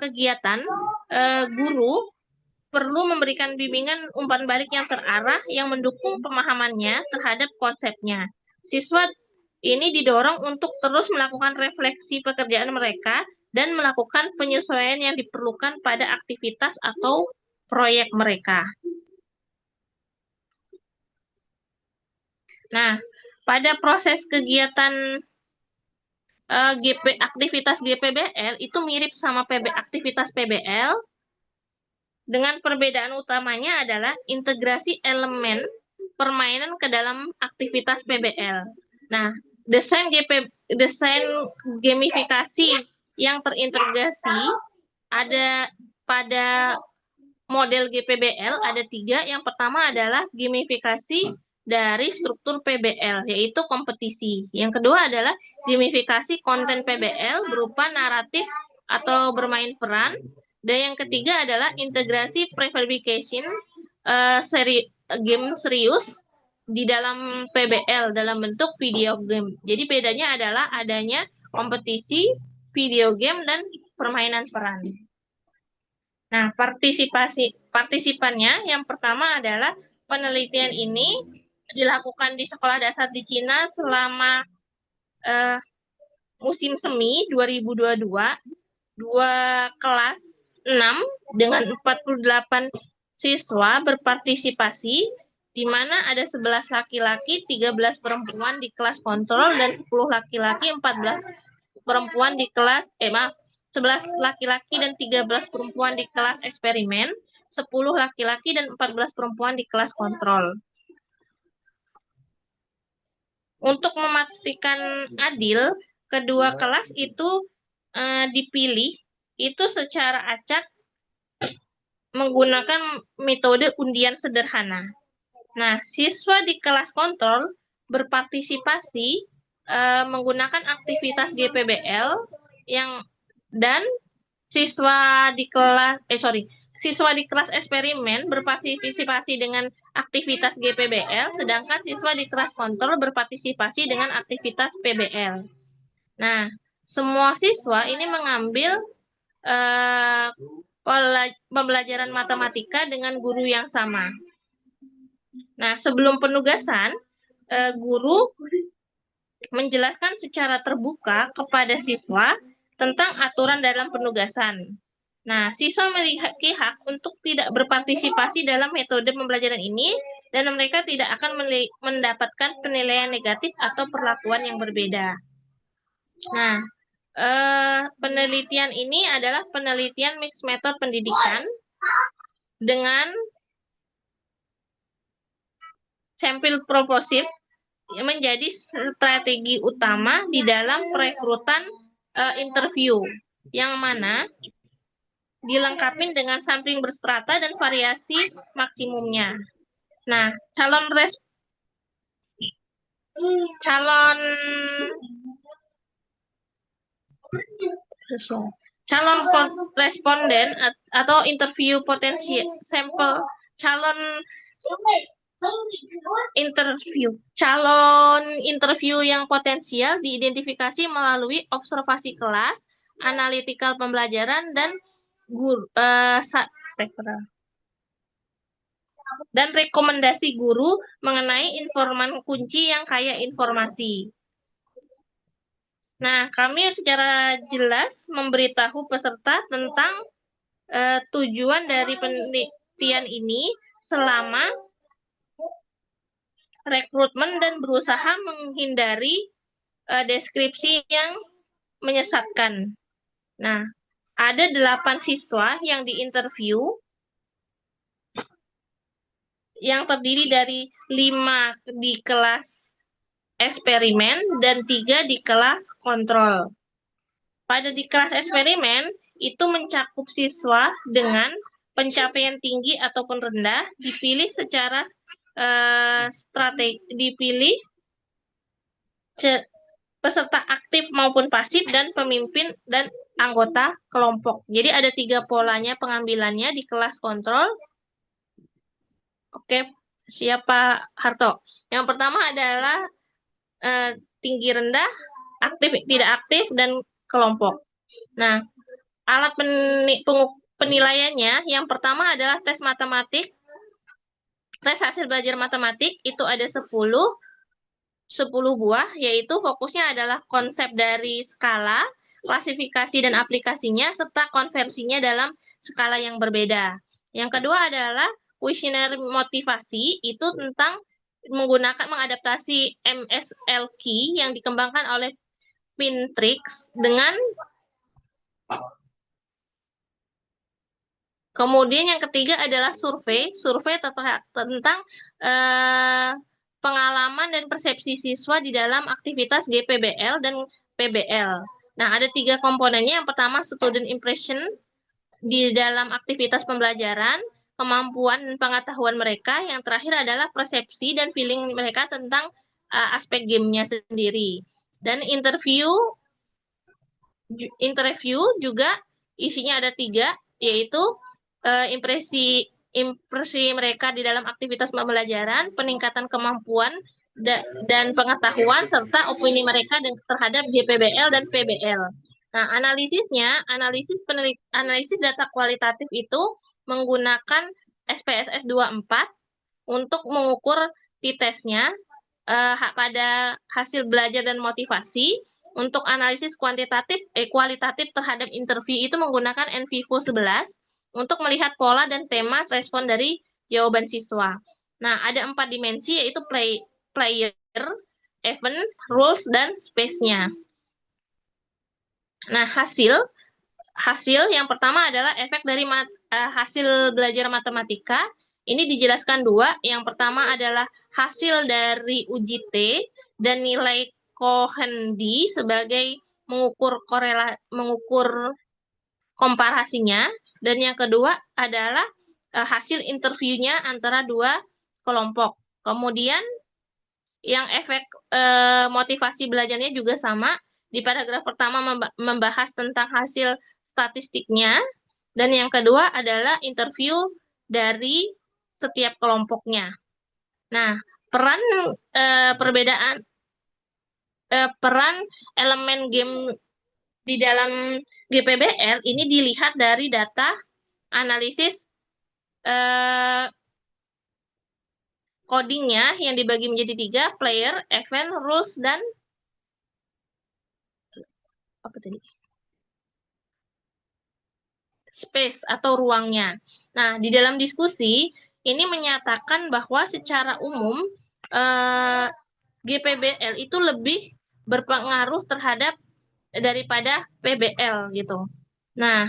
kegiatan. Guru perlu memberikan bimbingan umpan balik yang terarah yang mendukung pemahamannya terhadap konsepnya. Siswa ini didorong untuk terus melakukan refleksi pekerjaan mereka dan melakukan penyesuaian yang diperlukan pada aktivitas atau proyek mereka. Nah, pada proses kegiatan aktivitas GPBL itu mirip sama aktivitas PBL, dengan perbedaan utamanya adalah integrasi elemen permainan ke dalam aktivitas PBL. Nah, desain gamifikasi yang terintegrasi ada pada model GPBL ada 3. Yang pertama adalah gamifikasi dari struktur PBL, yaitu kompetisi. Yang kedua adalah gamifikasi konten PBL berupa naratif atau bermain peran. Dan yang ketiga adalah integrasi prefabrication game serius di dalam PBL dalam bentuk video game. Jadi bedanya adalah adanya kompetisi, video game, dan permainan peran. Nah, partisipannya yang pertama adalah penelitian ini dilakukan di sekolah dasar di Cina selama musim semi 2022, 2 kelas 6 dengan 48 siswa berpartisipasi, di mana ada 11 laki-laki, 13 perempuan di kelas kontrol, dan 10 laki-laki, 14 perempuan di kelas, 11 laki-laki dan 13 perempuan di kelas eksperimen, 10 laki-laki dan 14 perempuan di kelas kontrol. Untuk memastikan adil, kedua kelas itu dipilih itu secara acak menggunakan metode undian sederhana. Nah, siswa di kelas kontrol berpartisipasi menggunakan aktivitas GPBL dan siswa di kelas eksperimen berpartisipasi dengan aktivitas GPBL, sedangkan siswa di kelas kontrol berpartisipasi dengan aktivitas PBL. Nah, semua siswa ini mengambil pembelajaran matematika dengan guru yang sama. Nah, sebelum penugasan, guru menjelaskan secara terbuka kepada siswa tentang aturan dalam penugasan. Nah, siswa memiliki hak untuk tidak berpartisipasi dalam metode pembelajaran ini, dan mereka tidak akan mendapatkan penilaian negatif atau perlakuan yang berbeda. Nah, penelitian ini adalah penelitian mixed method pendidikan dengan sampel proposif menjadi strategi utama di dalam perekrutan interview, yang mana dilengkapi dengan sampling berstrata dan variasi maksimumnya. Nah, calon responden atau interview potensial sampel calon interview yang potensial diidentifikasi melalui observasi kelas, analitikal pembelajaran, dan rekomendasi guru mengenai informan kunci yang kaya informasi. Nah, kami secara jelas memberitahu peserta tentang tujuan dari penelitian ini selama rekrutmen dan berusaha menghindari deskripsi yang menyesatkan. Nah, ada 8 siswa yang diinterview yang terdiri dari 5 di kelas eksperimen dan 3 di kelas kontrol. Pada di kelas eksperimen, itu mencakup siswa dengan pencapaian tinggi ataupun rendah, dipilih secara peserta aktif maupun pasif, dan pemimpin dan anggota kelompok. Jadi ada 3 polanya pengambilannya di kelas kontrol. Oke, siapa Harto? Yang pertama adalah tinggi rendah, aktif tidak aktif, dan kelompok. Nah, alat penilaiannya yang pertama adalah tes matematik. Tes hasil belajar matematik itu ada 10 buah, yaitu fokusnya adalah konsep dari skala, klasifikasi dan aplikasinya, serta konversinya dalam skala yang berbeda. Yang kedua adalah kuesioner motivasi, itu tentang mengadaptasi MSLK yang dikembangkan oleh Pinterest dengan kemudian yang ketiga adalah survei tentang eh, pengalaman dan persepsi siswa di dalam aktivitas GPBL dan PBL. Nah, ada tiga komponennya. Yang pertama, student impression di dalam aktivitas pembelajaran, kemampuan dan pengetahuan mereka. Yang terakhir adalah persepsi dan feeling mereka tentang aspek gamenya sendiri. Dan interview juga isinya ada tiga, yaitu impresi impresi mereka di dalam aktivitas pembelajaran, peningkatan kemampuan dan pengetahuan, serta opini mereka terhadap GPBL dan PBL. Nah, analisis data kualitatif itu menggunakan SPSS 24 untuk mengukur T-testnya pada hasil belajar dan motivasi. Untuk analisis kualitatif terhadap interview itu menggunakan NVivo 11 untuk melihat pola dan tema respon dari jawaban siswa. Nah, ada 4 dimensi, yaitu player, event, rules, dan space-nya. Nah, hasil yang pertama adalah efek dari hasil belajar matematika. Ini dijelaskan dua. Yang pertama adalah hasil dari uji T dan nilai Cohen D sebagai mengukur komparasinya. Dan yang kedua adalah hasil interviewnya antara dua kelompok. Kemudian yang efek motivasi belajarnya juga sama. Di paragraf pertama membahas tentang hasil statistiknya, dan yang kedua adalah interview dari setiap kelompoknya. Nah, peran perbedaan peran elemen game di dalam GPBL ini dilihat dari data analisis codingnya yang dibagi menjadi tiga: player, event, rules, dan apa tadi? Space atau ruangnya. Nah, di dalam diskusi ini menyatakan bahwa secara umum GPBL itu lebih berpengaruh terhadap daripada PBL gitu. Nah,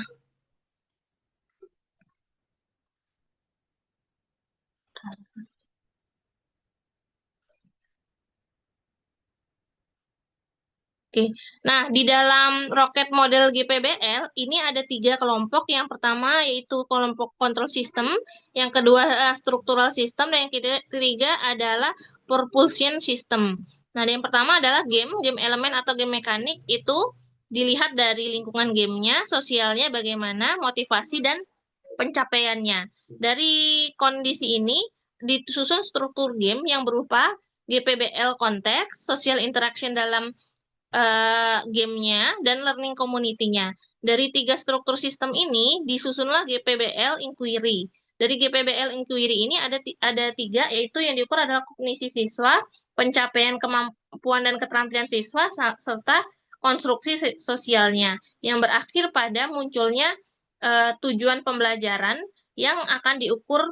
oke. Nah, di dalam roket model GPBL ini ada tiga kelompok. Yang pertama yaitu kelompok control system, yang kedua structural system, dan yang ketiga adalah propulsion system. Nah, yang pertama adalah game elemen atau game mekanik itu dilihat dari lingkungan gamenya, sosialnya bagaimana, motivasi dan pencapaiannya. Dari kondisi ini disusun struktur game yang berupa GPBL konteks, social interaction dalam gamenya, dan learning community-nya. Dari tiga struktur sistem ini disusunlah GPBL inquiry. Dari GPBL inquiry ini ada tiga, yaitu yang diukur adalah kognisi siswa, pencapaian kemampuan dan keterampilan siswa, serta konstruksi sosialnya, yang berakhir pada munculnya tujuan pembelajaran yang akan diukur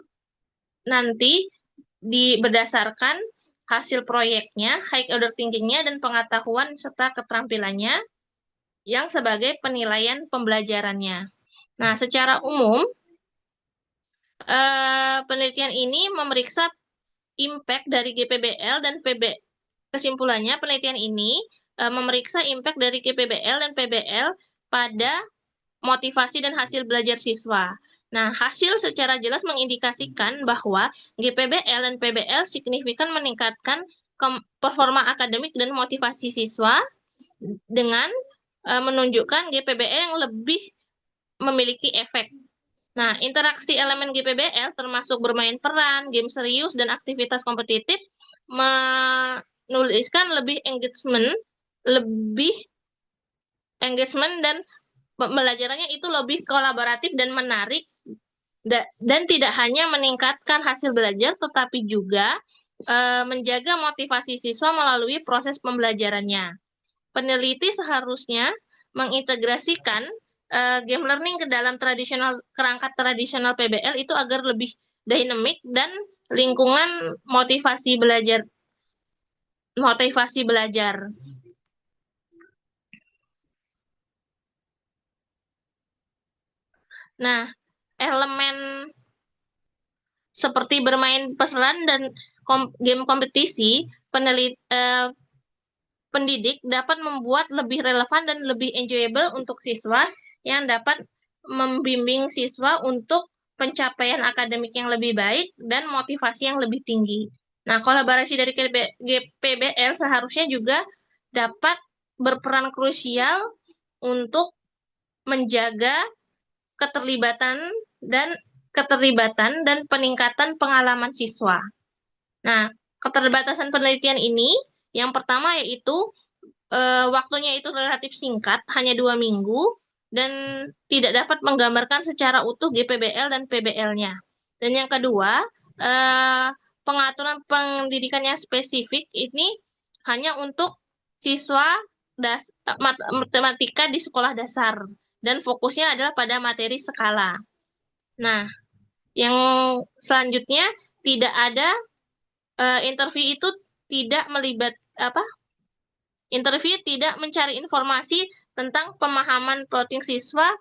nanti berdasarkan hasil proyeknya, high order thinking-nya, dan pengetahuan serta keterampilannya yang sebagai penilaian pembelajarannya. Nah, secara umum, penelitian ini memeriksa impact dari GPBL dan PB. Kesimpulannya, penelitian ini memeriksa impact dari GPBL dan PBL pada motivasi dan hasil belajar siswa. Nah, hasil secara jelas mengindikasikan bahwa GPBL dan PBL signifikan meningkatkan performa akademik dan motivasi siswa dengan menunjukkan GPBL yang lebih memiliki efek. Nah, interaksi elemen GPBL termasuk bermain peran, game serius, dan aktivitas kompetitif menuliskan lebih engagement dan pembelajarannya itu lebih kolaboratif dan menarik, dan tidak hanya meningkatkan hasil belajar tetapi juga menjaga motivasi siswa melalui proses pembelajarannya. Peneliti seharusnya mengintegrasikan game learning ke dalam kerangka tradisional PBL itu agar lebih dynamic dan lingkungan motivasi belajar. Nah, elemen seperti bermain peran dan game kompetisi, pendidik dapat membuat lebih relevan dan lebih enjoyable untuk siswa yang dapat membimbing siswa untuk pencapaian akademik yang lebih baik dan motivasi yang lebih tinggi. Nah, kolaborasi dari GPBL seharusnya juga dapat berperan krusial untuk menjaga keterlibatan dan peningkatan pengalaman siswa. Nah, keterbatasan penelitian ini yang pertama yaitu waktunya itu relatif singkat, hanya 2 minggu, dan tidak dapat menggambarkan secara utuh GPBL dan PBL-nya. Dan yang kedua, eh, pengaturan pendidikan yang spesifik ini hanya untuk siswa matematika di sekolah dasar, dan fokusnya adalah pada materi skala. Nah, yang selanjutnya tidak ada interview itu tidak melibat apa interview tidak mencari informasi tentang pemahaman plotting siswa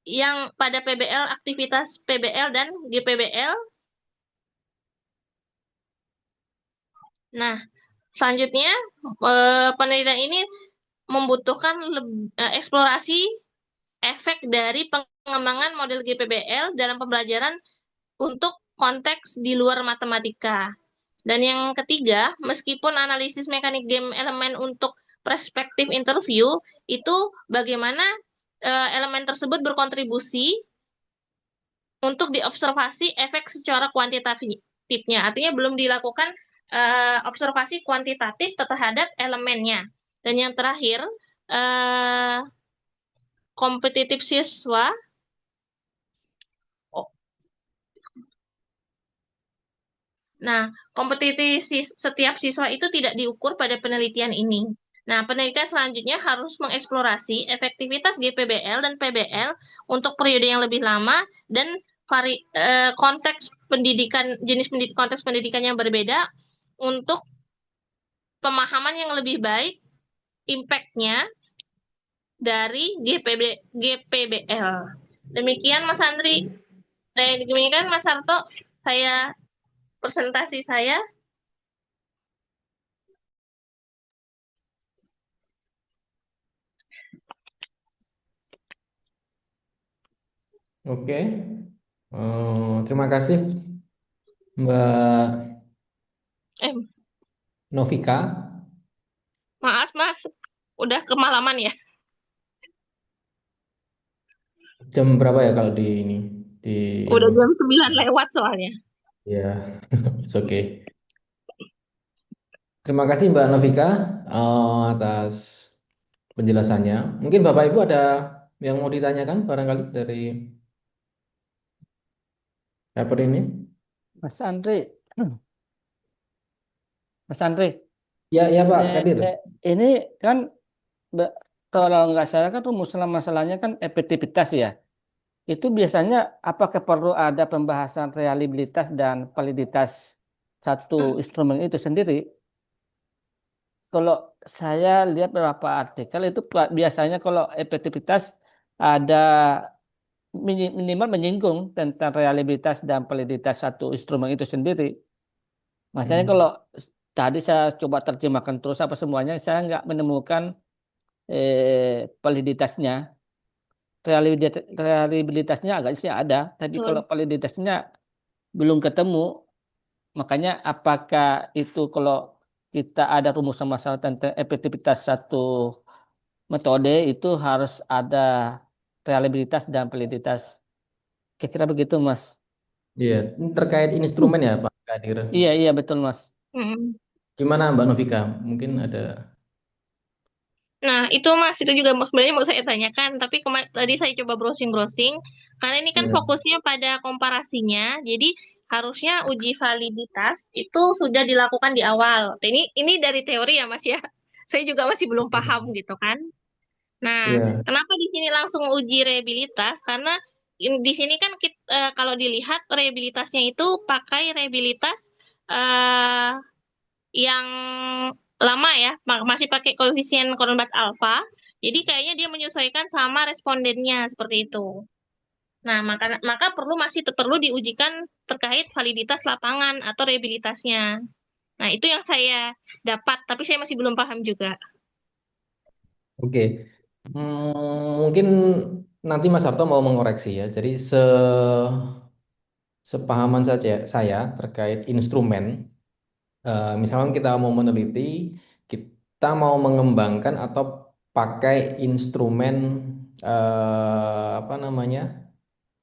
yang pada PBL, aktivitas PBL dan GPBL. Nah, selanjutnya penelitian ini membutuhkan eksplorasi efek dari pengembangan model GPBL dalam pembelajaran untuk konteks di luar matematika. Dan yang ketiga, meskipun analisis mekanik game elemen untuk perspektif interview, itu bagaimana elemen tersebut berkontribusi untuk diobservasi efek secara kuantitatifnya. Artinya belum dilakukan observasi kuantitatif terhadap elemennya. Dan yang terakhir, eh, kompetitif siswa. Nah, kompetitif setiap siswa itu tidak diukur pada penelitian ini. Nah, penelitian selanjutnya harus mengeksplorasi efektivitas GPBL dan PBL untuk periode yang lebih lama dan konteks pendidikan, konteks pendidikan yang berbeda untuk pemahaman yang lebih baik impact-nya dari GPBL. Demikian Mas Andri, demikian Mas Harto, saya presentasi saya. Oke. Terima kasih Mbak Eh, Novika. Maaf Mas, udah kemalaman ya? Jam berapa ya kalau di ini? Di Udah Indonesia. jam 9 lewat soalnya. Ya, it's okay. Terima kasih Mbak Novika atas penjelasannya. Mungkin Bapak Ibu ada yang mau ditanyakan barangkali dari paper ini? Mas Andri, Mas Andri, Ya, ya Pak eh, Kadir. eh, ini kan be- kalau nggak salah kan rumus masalahnya kan efektivitas ya. Itu biasanya apakah perlu ada pembahasan reliabilitas dan validitas satu instrumen itu sendiri? Kalau saya lihat beberapa artikel itu biasanya kalau efektivitas ada minimal menyinggung tentang reliabilitas dan validitas satu instrumen itu sendiri. Makanya kalau tadi saya coba terjemahkan terus apa semuanya, saya nggak menemukan validitasnya. Reliabilitasnya agak sih ada, tapi kalau Betul. validitasnya belum ketemu. Makanya apakah itu kalau kita ada rumusan masalah tentang efektivitas satu metode itu harus ada reliabilitas dan validitas. Kira-kira begitu, Mas. Iya, ini terkait instrumen ya Pak Kadir. Iya, iya betul, Mas. Mm. Gimana Mbak Novika? Mungkin ada. Nah, itu Mas, itu juga sebenarnya mau saya tanyakan, tapi tadi saya coba browsing-browsing, karena ini kan Ya, fokusnya pada komparasinya, jadi harusnya uji validitas itu sudah dilakukan di awal. Ini dari teori ya Mas ya, saya juga masih belum paham gitu kan. Nah, ya, kenapa di sini langsung uji reabilitas? Karena di sini kan kalau dilihat reabilitasnya itu pakai reabilitas eh, yang lama ya, masih pakai koefisien Cronbach alpha. Jadi kayaknya dia menyesuaikan sama respondennya seperti itu. Nah, maka perlu diujikan terkait validitas lapangan atau reliabilitasnya. Nah, itu yang saya dapat, tapi saya masih belum paham juga. Oke. Mungkin nanti Mas Harto mau mengoreksi ya. Jadi sepahaman saja saya terkait instrumen. Misalkan kita mau meneliti, kita mau mengembangkan atau pakai instrumen apa namanya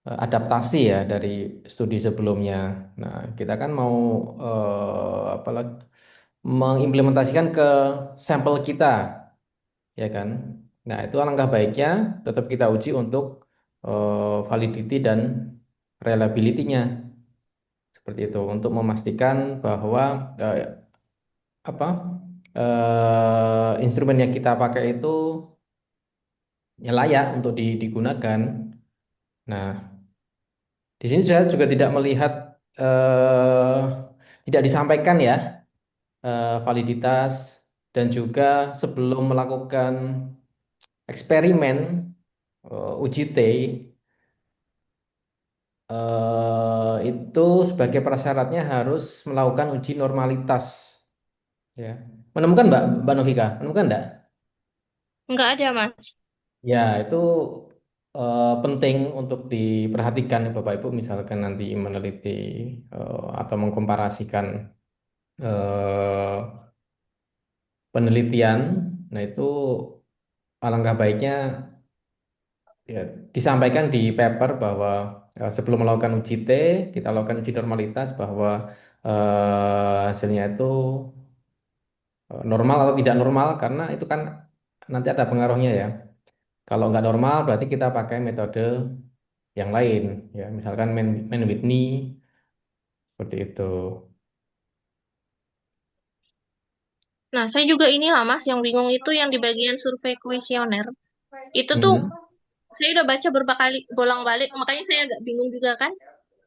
adaptasi ya dari studi sebelumnya. Nah, kita kan mau apalagi mengimplementasikan ke sampel kita, ya kan? Nah, itu alangkah baiknya tetap kita uji untuk validity dan reliability-nya seperti itu untuk memastikan bahwa apa instrumen yang kita pakai itu ya layak untuk digunakan. Nah, di sini saya juga tidak melihat tidak disampaikan ya validitas dan juga sebelum melakukan eksperimen uji T itu sebagai prasyaratnya harus melakukan uji normalitas ya. Menemukan Mbak Mbak Novika, menemukan enggak? Nggak ada, Mas. Ya, itu penting untuk diperhatikan ya, Bapak Ibu misalkan nanti meneliti atau mengkomparasikan eh, penelitian. Nah, itu alangkah baiknya ya, disampaikan di paper bahwa sebelum melakukan uji T, kita lakukan uji normalitas bahwa hasilnya itu normal atau tidak normal karena itu kan nanti ada pengaruhnya ya. Kalau nggak normal berarti kita pakai metode yang lain ya, misalkan Man Whitney seperti itu. Nah, saya juga inilah, Mas, yang bingung itu yang di bagian survei kuesioner. Itu tuh Mhm. saya udah baca beberapa kali bolak-balik, makanya saya agak bingung juga kan.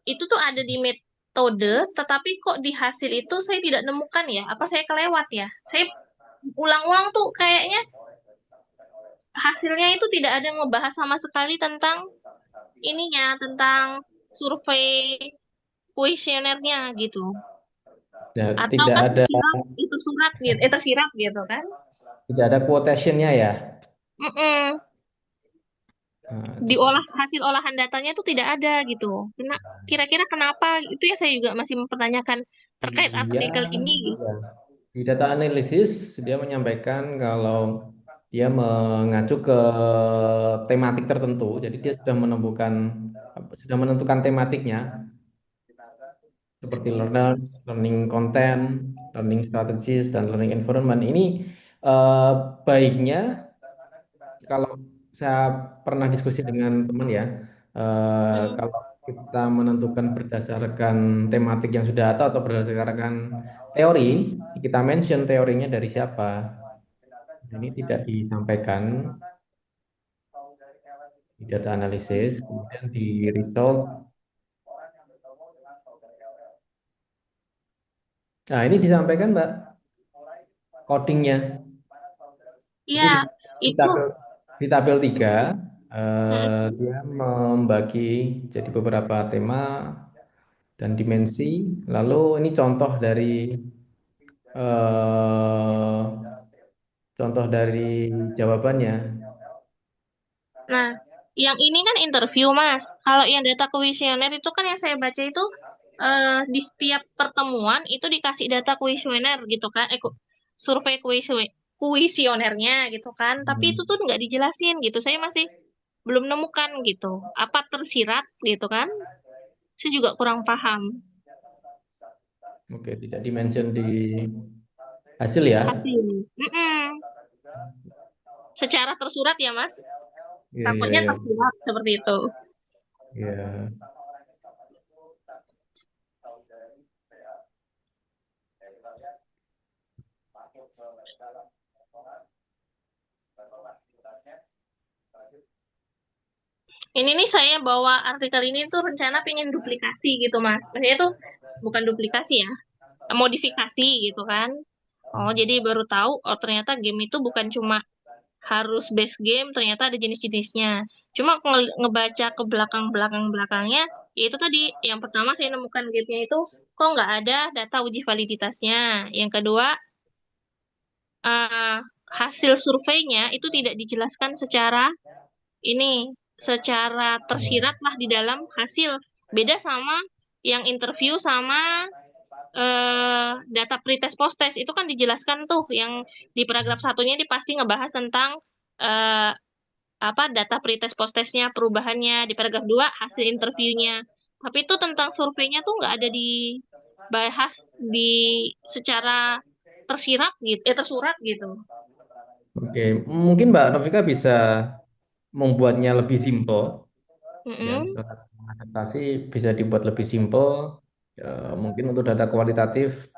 Itu tuh ada di metode, tetapi kok di hasil itu saya tidak nemukan ya. Apa saya kelewat ya? Saya ulang-ulang tuh kayaknya hasilnya itu tidak ada ngebahas sama sekali tentang ininya, tentang survei kuesionernya gitu. Ya, Atau kan ada itu surat gitu, tersirat gitu kan. tidak ada quotationnya ya. Mm-mm. Nah, Diolah hasil olahan datanya itu tidak ada gitu. Kira-kira kenapa itu ya saya juga masih mempertanyakan terkait dia artikel ini. ya, di data analisis dia menyampaikan kalau dia mengacu ke tematik tertentu. Jadi dia sudah menentukan tematiknya seperti learners, learning content, learning strategies dan learning environment. Ini eh, baiknya kalau saya pernah diskusi dengan teman ya, Hmm. kalau kita menentukan berdasarkan tematik yang sudah ada atau berdasarkan teori, kita mention teorinya dari siapa. Ini tidak disampaikan di data analisis, kemudian di result. Nah, ini disampaikan Mbak codingnya. Jadi Iya, di itu tabel 3 hmm, dia membagi jadi beberapa tema dan dimensi. Lalu ini eh, contoh dari jawabannya. nah, yang ini kan interview, Mas. Kalau yang data kuesioner itu kan yang saya baca itu di setiap pertemuan itu dikasih data kuesioner gitu kan. Survei kuesionernya gitu kan. Tapi itu Hmm. tuh nggak dijelasin gitu. Saya masih belum nemukan gitu. Apa tersirat gitu kan? Saya juga kurang paham. Oke, tidak dimention di hasil ya. Hasil. Mm-mm. Secara tersurat ya, Mas. Iya, iya, Takutnya iya. tersirat seperti itu. Iya. Ini nih saya bawa artikel ini tuh rencana pengen duplikasi gitu, Mas. Maksudnya tuh bukan duplikasi ya, modifikasi gitu kan. Oh, jadi baru tahu, oh ternyata game itu bukan cuma harus base game, ternyata ada jenis-jenisnya. Cuma ngebaca ke belakang-belakangnya, ya itu tadi, yang pertama saya nemukan gapnya itu, kok nggak ada data uji validitasnya. Yang kedua, eh, hasil surveinya itu tidak dijelaskan secara ini, secara tersirat lah di dalam hasil. Beda sama yang interview sama data pretest post-test itu kan dijelaskan tuh yang di paragraf satunya dia pasti ngebahas tentang eh, apa data pretest post-testnya perubahannya di paragraf 2 hasil interviewnya tapi itu tentang surveinya tuh nggak ada dibahas di secara tersirat gitu tersurat gitu. Oke, mungkin Mbak Novika bisa membuatnya lebih simpel, ya, Mm-mm. misalkan adaptasi bisa dibuat lebih simpel. Mungkin untuk data kualitatif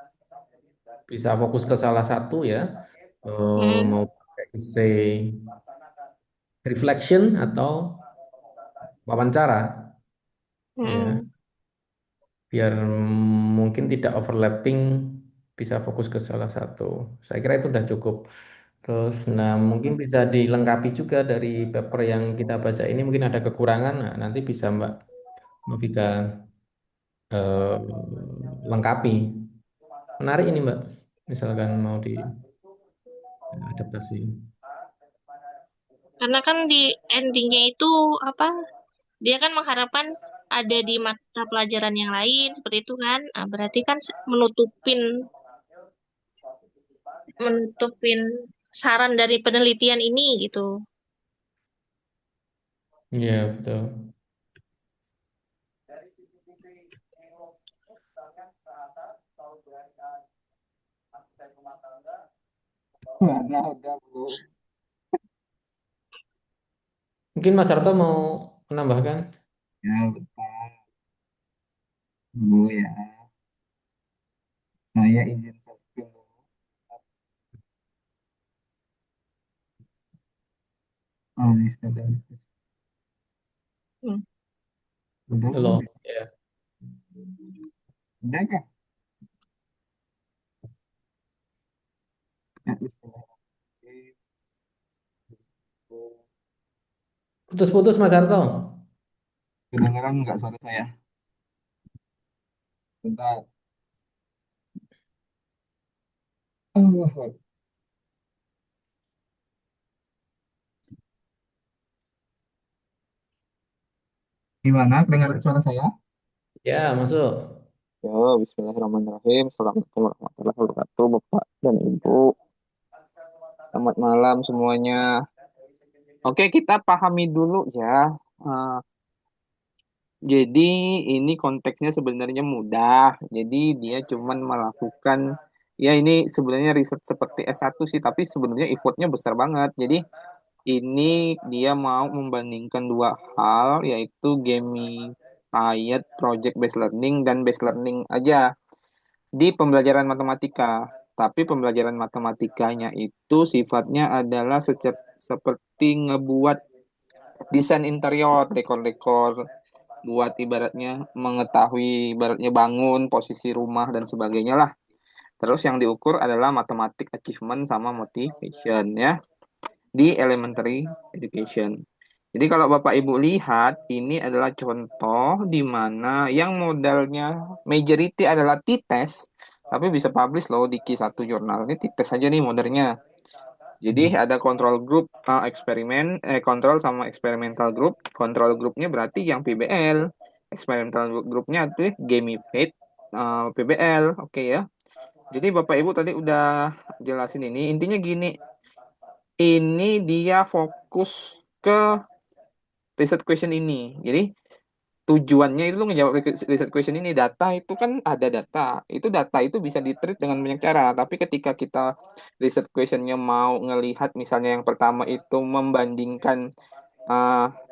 bisa fokus ke salah satu ya, Mm. mau pakai essay reflection atau wawancara, ya, Mm-mm. biar mungkin tidak overlapping, bisa fokus ke salah satu. Saya kira itu udah cukup. Terus, nah mungkin bisa dilengkapi juga dari paper yang kita baca ini mungkin ada kekurangan, nah, nanti bisa Mbak Novika eh, lengkapi. Menarik ini Mbak, misalkan mau diadaptasi. Karena kan di endingnya itu apa dia kan mengharapkan ada di mata pelajaran yang lain seperti itu kan. Ah, berarti kan menutupin saran dari penelitian ini gitu. Iya betul. Mana udah Bu. Mungkin Mas Harto mau menambahkan? Ya, bentar dulu ya. Saya izin posting dulu. Oh, ini sudah. Hmm. Udah belum Halo. ya? Ya. Udah kah? Ya, bismillahirrahmanirrahim. Putus-putus Mas Harto. Kedengeran nggak suara saya? Bentar. Oh, gimana? Kedengaran suara saya? Ya, masuk. Yo, bismillahirrahmanirrahim. Assalamualaikum warahmatullahi wabarakatuh, Bapak dan Ibu. Selamat malam semuanya. Oke, kita pahami dulu ya. Eh, jadi ini konteksnya sebenarnya mudah. Jadi dia cuman melakukan, ya ini sebenarnya riset seperti S1 sih, tapi sebenarnya effortnya besar banget. Jadi ini dia mau membandingkan dua hal, yaitu gamified project based learning dan based learning aja di pembelajaran matematika. Tapi pembelajaran matematikanya itu sifatnya adalah seperti ngebuat desain interior, dekor-dekor, buat ibaratnya mengetahui ibaratnya bangun, posisi rumah dan sebagainya lah. Terus yang diukur adalah matematik achievement sama motivation ya di elementary education. Jadi kalau Bapak Ibu lihat, ini adalah contoh di mana yang modalnya majority adalah T-test, tapi bisa publish loh di Q1 jurnal. Ini T-test aja nih modalnya. Jadi ada control group eksperimen, kontrol sama experimental group. Control groupnya berarti yang PBL. Experimental groupnya itu gamified PBL. Oke ya. Jadi Bapak Ibu tadi udah jelasin ini. Intinya gini, ini dia fokus ke riset question ini. Jadi tujuannya itu ngejawab riset question ini. Data itu kan ada data. Itu data itu bisa ditreat dengan banyak cara. Tapi ketika kita riset questionnya mau ngelihat misalnya yang pertama itu membandingkan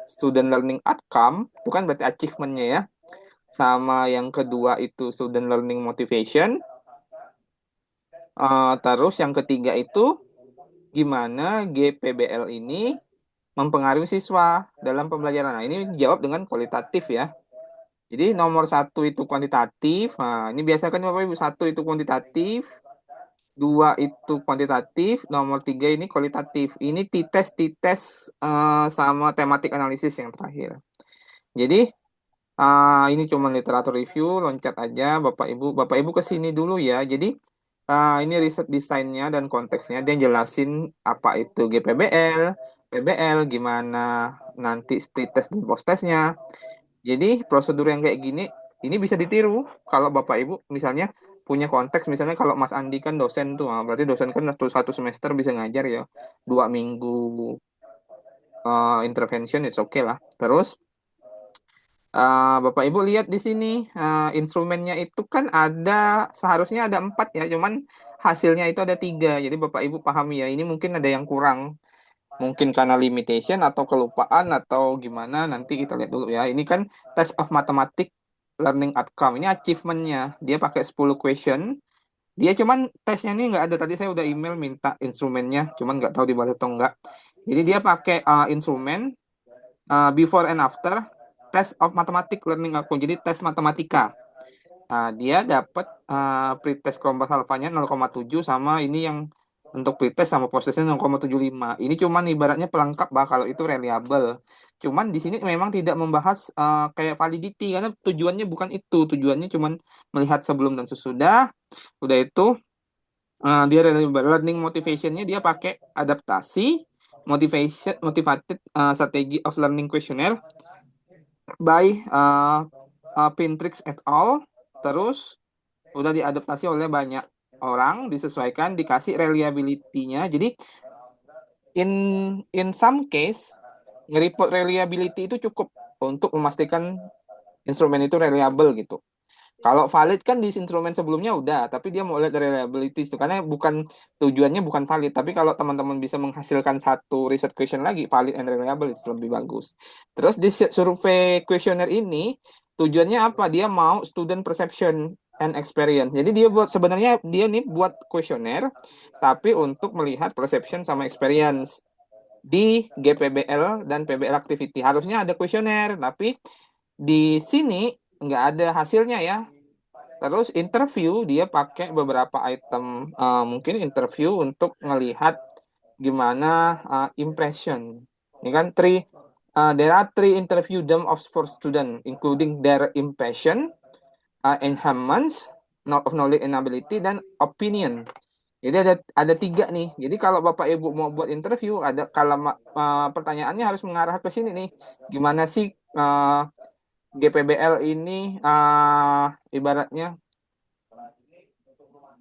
student learning outcome, itu kan berarti achievementnya ya. Sama yang kedua itu student learning motivation. Terus yang ketiga itu gimana GPBL ini mempengaruhi siswa dalam pembelajaran. Nah, ini dijawab dengan kualitatif ya. Jadi nomor satu itu kuantitatif. Nah, ini biasakan Bapak Ibu satu itu kuantitatif, dua itu kuantitatif, nomor tiga ini kualitatif. Ini T-test sama tematik analisis yang terakhir. Jadi ini cuma literatur review, loncat aja Bapak Ibu ke sini dulu ya. Jadi ini riset desainnya dan konteksnya dia jelasin apa itu GPBL, PBL, gimana nanti split test dan post testnya. Jadi prosedur yang kayak gini ini bisa ditiru kalau Bapak Ibu misalnya punya konteks, misalnya kalau Mas Andi kan dosen tuh, berarti dosen kan satu semester bisa ngajar ya 2 minggu intervention, it's okay lah. Terus Bapak Ibu lihat di sini instrumennya itu kan seharusnya ada 4 ya, cuman hasilnya itu ada 3. Jadi Bapak Ibu pahami ya, ini mungkin ada yang kurang, mungkin karena limitation atau kelupaan atau gimana. Nanti kita lihat dulu ya. Ini kan test of mathematics learning outcome. Ini achievementnya. Dia pakai 10 question. Dia cuman tesnya ini nggak ada. Tadi saya udah email minta instrumennya, cuman nggak tahu dibalas atau nggak. Jadi dia pakai instrumen before and after test of mathematics learning outcome. Jadi tes matematika. Dia dapat pretest kelompok alfanya 0,7 sama ini yang untuk pretest sama prosesnya 0,75. Ini cuman ibaratnya pelengkap kalau itu reliable. Cuman di sini memang tidak membahas kayak validity karena tujuannya bukan itu. Tujuannya cuman melihat sebelum dan sesudah. Udah itu dia reliable. Learning motivationnya dia pakai adaptasi, motivated strategy of learning questionnaire by Pintrix et al. Terus udah diadaptasi oleh banyak orang, disesuaikan, dikasih reliability-nya. Jadi in some case nge-report reliability itu cukup untuk memastikan instrumen itu reliable gitu. Kalau valid kan di instrumen sebelumnya udah, tapi dia mau lihat reliability itu karena tujuannya bukan valid, tapi kalau teman-teman bisa menghasilkan satu research question lagi valid and reliable itu lebih bagus. Terus di survei questionnaire ini tujuannya apa? Dia mau student perception and experience. Jadi sebenarnya dia nih buat questionnaire tapi untuk melihat perception sama experience di GPBL dan PBL activity. Harusnya ada questionnaire, tapi di sini nggak ada hasilnya ya. Terus interview dia pakai beberapa item, mungkin interview untuk ngelihat gimana impression. Ini kan there are 3 interview them of for student, including their impression, enhancements, of knowledge and ability, dan opinion. Jadi ada 3 nih. Jadi kalau Bapak Ibu mau buat interview, kalau pertanyaannya harus mengarah ke sini nih. Gimana sih GPBL ini ibaratnya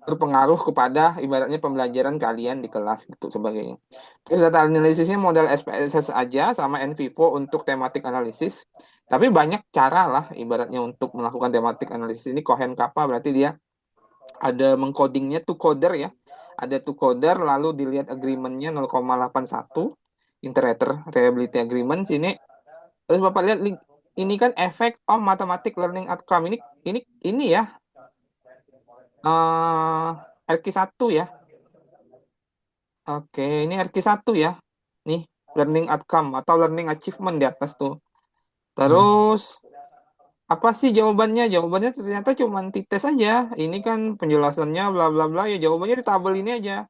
berpengaruh kepada ibaratnya pembelajaran kalian di kelas gitu sebagainya. Terus data analisisnya model SPSS aja sama NVivo untuk tematik analisis. Tapi banyak cara lah ibaratnya untuk melakukan tematik analisis ini. Cohen Kappa berarti dia ada mengcodingnya to coder ya. Ada to coder lalu dilihat agreementnya 0,81 Iterator Reliability Agreement sini. Terus Bapak lihat ini kan efek of mathematic learning outcome. Ini ya RQ1 ya. Oke, ini RQ1 ya. Nih, learning outcome atau learning achievement di atas tuh. Terus apa sih jawabannya? Jawabannya ternyata cuma tes aja. Ini kan penjelasannya bla bla bla ya, jawabannya di tabel ini aja.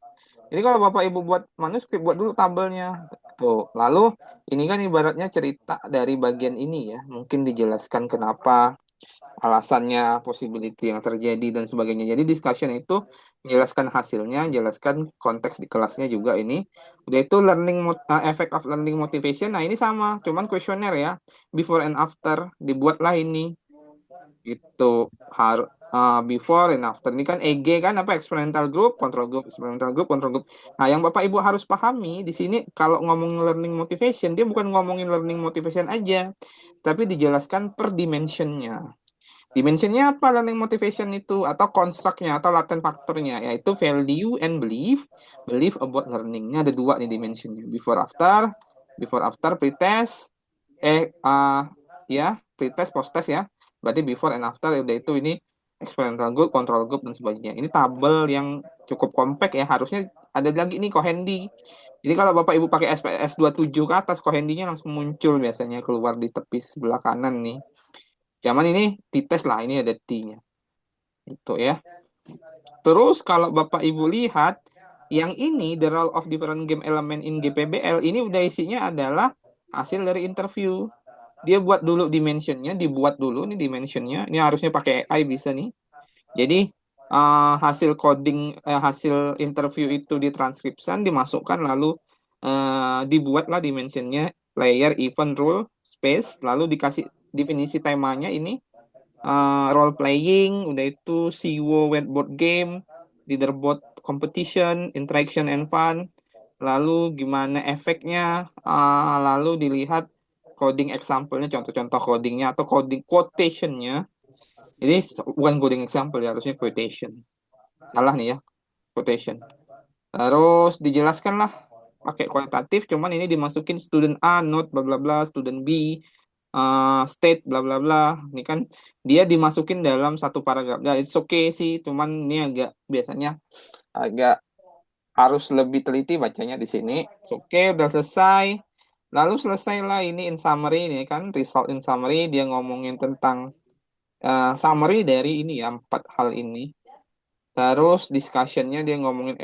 Jadi kalau Bapak Ibu buat manuskrip, buat dulu tabelnya. Tuh. Lalu ini kan ibaratnya cerita dari bagian ini ya. Mungkin dijelaskan kenapa alasannya, possibility yang terjadi dan sebagainya. Jadi discussion itu menjelaskan hasilnya, menjelaskan konteks di kelasnya juga ini. Udah itu effect of learning motivation. Nah, ini sama, cuman kuesioner ya. Before and after dibuatlah ini. Itu harus before and after. Ini kan EG kan apa experimental group, control group, experimental group, control group. Nah, yang Bapak Ibu harus pahami di sini kalau ngomong learning motivation, dia bukan ngomongin learning motivation aja, tapi dijelaskan per dimensionnya. Dimensionnya apa learning motivation itu? Atau construct-nya, atau latent faktornya, yaitu value and belief. Belief about learning-nya ada 2 nih dimensionnya. Before after, pretest, pretest, post-test ya. Berarti before and after, udah itu ini experimental group, control group, dan sebagainya. Ini tabel yang cukup kompak ya. Harusnya ada lagi nih Cohendy. Jadi kalau Bapak Ibu pakai SPS 27 ke atas, Cohendy-nya langsung muncul biasanya keluar di tepi sebelah kanan nih. Zaman ini dites lah, ini ada T-nya. Itu ya. Terus kalau Bapak Ibu lihat, yang ini, the role of different game element in GPBL, ini udah isinya adalah hasil dari interview. Dia buat dulu dimensionnya, dibuat dulu nih dimensionnya. Ini harusnya pakai AI bisa nih. Jadi hasil coding, hasil interview itu ditranskripsikan, dimasukkan, lalu dibuatlah dimensionnya, layer, event, rule, space, lalu dikasih definisi temanya ini role playing, udah itu SIWO whiteboard game, leaderboard competition, interaction and fun, lalu gimana efeknya, lalu dilihat coding example-nya, contoh-contoh codingnya atau coding quotation-nya. Ini bukan coding example ya, harusnya quotation. Salah nih ya, quotation. Terus dijelaskan lah pakai kualitatif, cuman ini dimasukin student A, note bla bla bla, student B, state bla bla bla. Ini kan dia dimasukin dalam satu paragraf. Ya, it's okay sih, cuman ini biasanya agak harus lebih teliti bacanya di sini. Oke, udah selesai. Lalu selesailah ini in summary, ini kan result in summary, dia ngomongin tentang summary dari ini ya, 4 hal ini. Terus discussion-nya dia ngomongin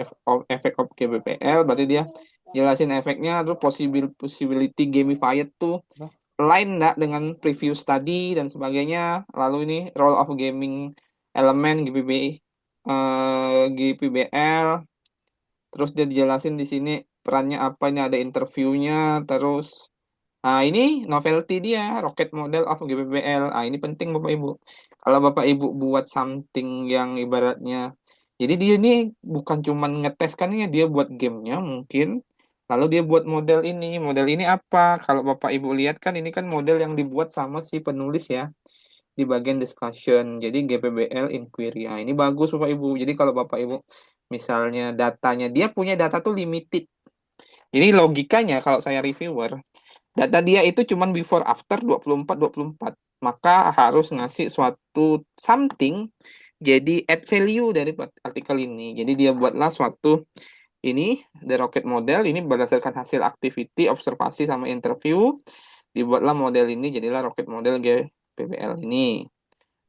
efek of GBPL, berarti dia jelasin efeknya, terus possibility gamified tuh lain nggak dengan preview study dan sebagainya. Lalu ini role of gaming elemen GPBL. Terus dia dijelasin di sini perannya apa, ini ada interviewnya. Terus ini novelty dia, rocket model of GPBL. Ini penting Bapak Ibu. Kalau Bapak Ibu buat something yang ibaratnya, jadi dia ini bukan cuma ngeteskannya, dia buat gamenya mungkin. Lalu dia buat model ini. Model ini apa? Kalau Bapak Ibu lihat kan ini kan model yang dibuat sama si penulis ya di bagian discussion. Jadi GPBL inquiry. Ini bagus Bapak Ibu. Jadi kalau Bapak Ibu misalnya datanya, dia punya data tuh limited. Jadi logikanya kalau saya reviewer, data dia itu cuma before after 24. Maka harus ngasih suatu something jadi add value dari artikel ini. Jadi dia buatlah suatu ini the rocket model ini berdasarkan hasil activity, observasi sama interview. Dibuatlah model ini jadilah rocket model GPBL ini.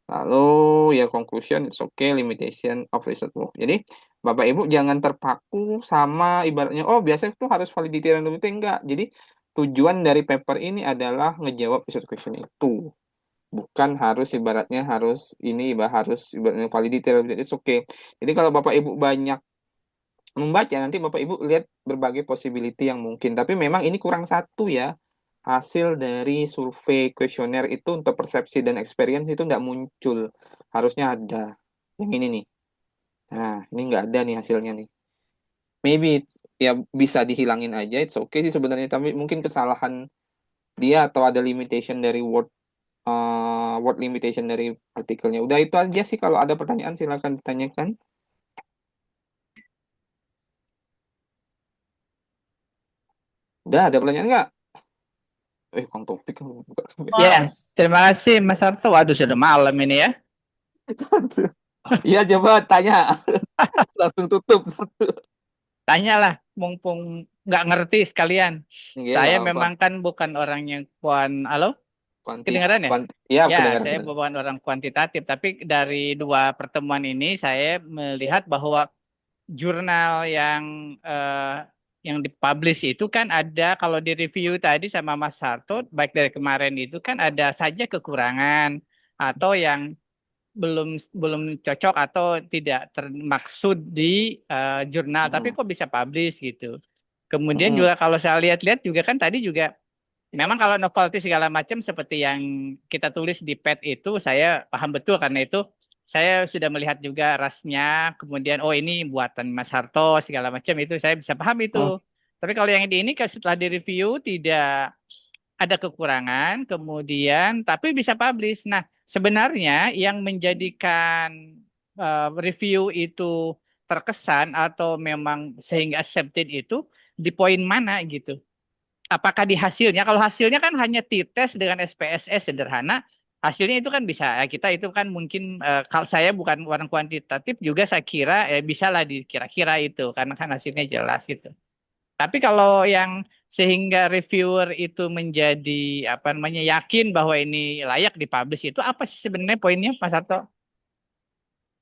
Lalu ya conclusion, it's okay, limitation of research work. Jadi Bapak Ibu jangan terpaku sama ibaratnya, oh biasa itu harus validity random enggak. Jadi tujuan dari paper ini adalah ngejawab research question itu. Bukan harus ibaratnya harus ini, harus ibaratnya validity random, it's okay. Jadi kalau Bapak Ibu banyak membaca, nanti Bapak Ibu lihat berbagai possibility yang mungkin. Tapi memang ini kurang satu ya. Hasil dari survei kuesioner itu untuk persepsi dan experience itu nggak muncul. Harusnya ada. Yang ini nih. Nah, ini nggak ada nih hasilnya nih. Maybe ya bisa dihilangin aja. It's okay sih sebenarnya. Tapi mungkin kesalahan dia atau ada limitation dari word limitation dari artikelnya. Udah itu aja sih. Kalau ada pertanyaan silakan ditanyakan. Udah ada pertanyaan nggak? Kong topik buka. Ya, terima kasih Mas Harto. Waduh, sudah malam ini ya. Iya, coba tanya. Langsung tutup. Tanyalah, mumpung nggak ngerti sekalian. Iya, Saya nggak apa. memang kan bukan orang yang halo? Kuanti, Kedengaran ya? ya, Ya, kedengaran. saya bukan orang kuantitatif, tapi dari dua pertemuan ini saya melihat bahwa jurnal yang dipublish itu kan ada, kalau di review tadi sama Mas Harto, baik dari kemarin itu kan ada saja kekurangan atau yang belum cocok atau tidak termaksud di jurnal, tapi kok bisa publish gitu. Kemudian juga kalau saya lihat-lihat juga kan tadi juga memang kalau novelty segala macam seperti yang kita tulis di pad itu saya paham betul, karena itu saya sudah melihat juga rasnya, kemudian oh ini buatan Mas Harto segala macam, itu saya bisa paham itu. Tapi kalau yang ini setelah direview tidak ada kekurangan, kemudian tapi bisa publish. Nah, sebenarnya yang menjadikan review itu terkesan atau memang sehingga accepted itu di poin mana gitu? Apakah di hasilnya? Kalau hasilnya kan hanya t-test dengan SPSS sederhana, hasilnya itu kan bisa ya, kita itu kan mungkin kalau saya bukan orang kuantitatif juga saya kira bisa lah dikira-kira itu karena kan hasilnya jelas gitu. Tapi kalau yang sehingga reviewer itu menjadi apa namanya yakin bahwa ini layak dipublish, itu apa sih sebenarnya poinnya Mas Harto?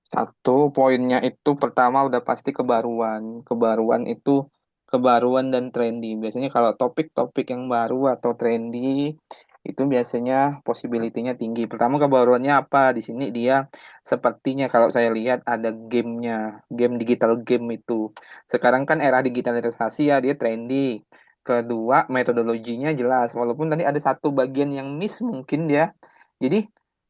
Satu poinnya itu pertama udah pasti kebaruan. Kebaruan itu kebaruan dan trendy. Biasanya kalau topik-topik yang baru atau trendy itu biasanya possibility-nya tinggi. Pertama kebaruannya apa? Di sini dia sepertinya kalau saya lihat ada gamenya, game digital game itu. Sekarang kan era digitalisasi ya, dia trendy. Kedua, metodologinya jelas. Walaupun tadi ada satu bagian yang miss mungkin dia. Jadi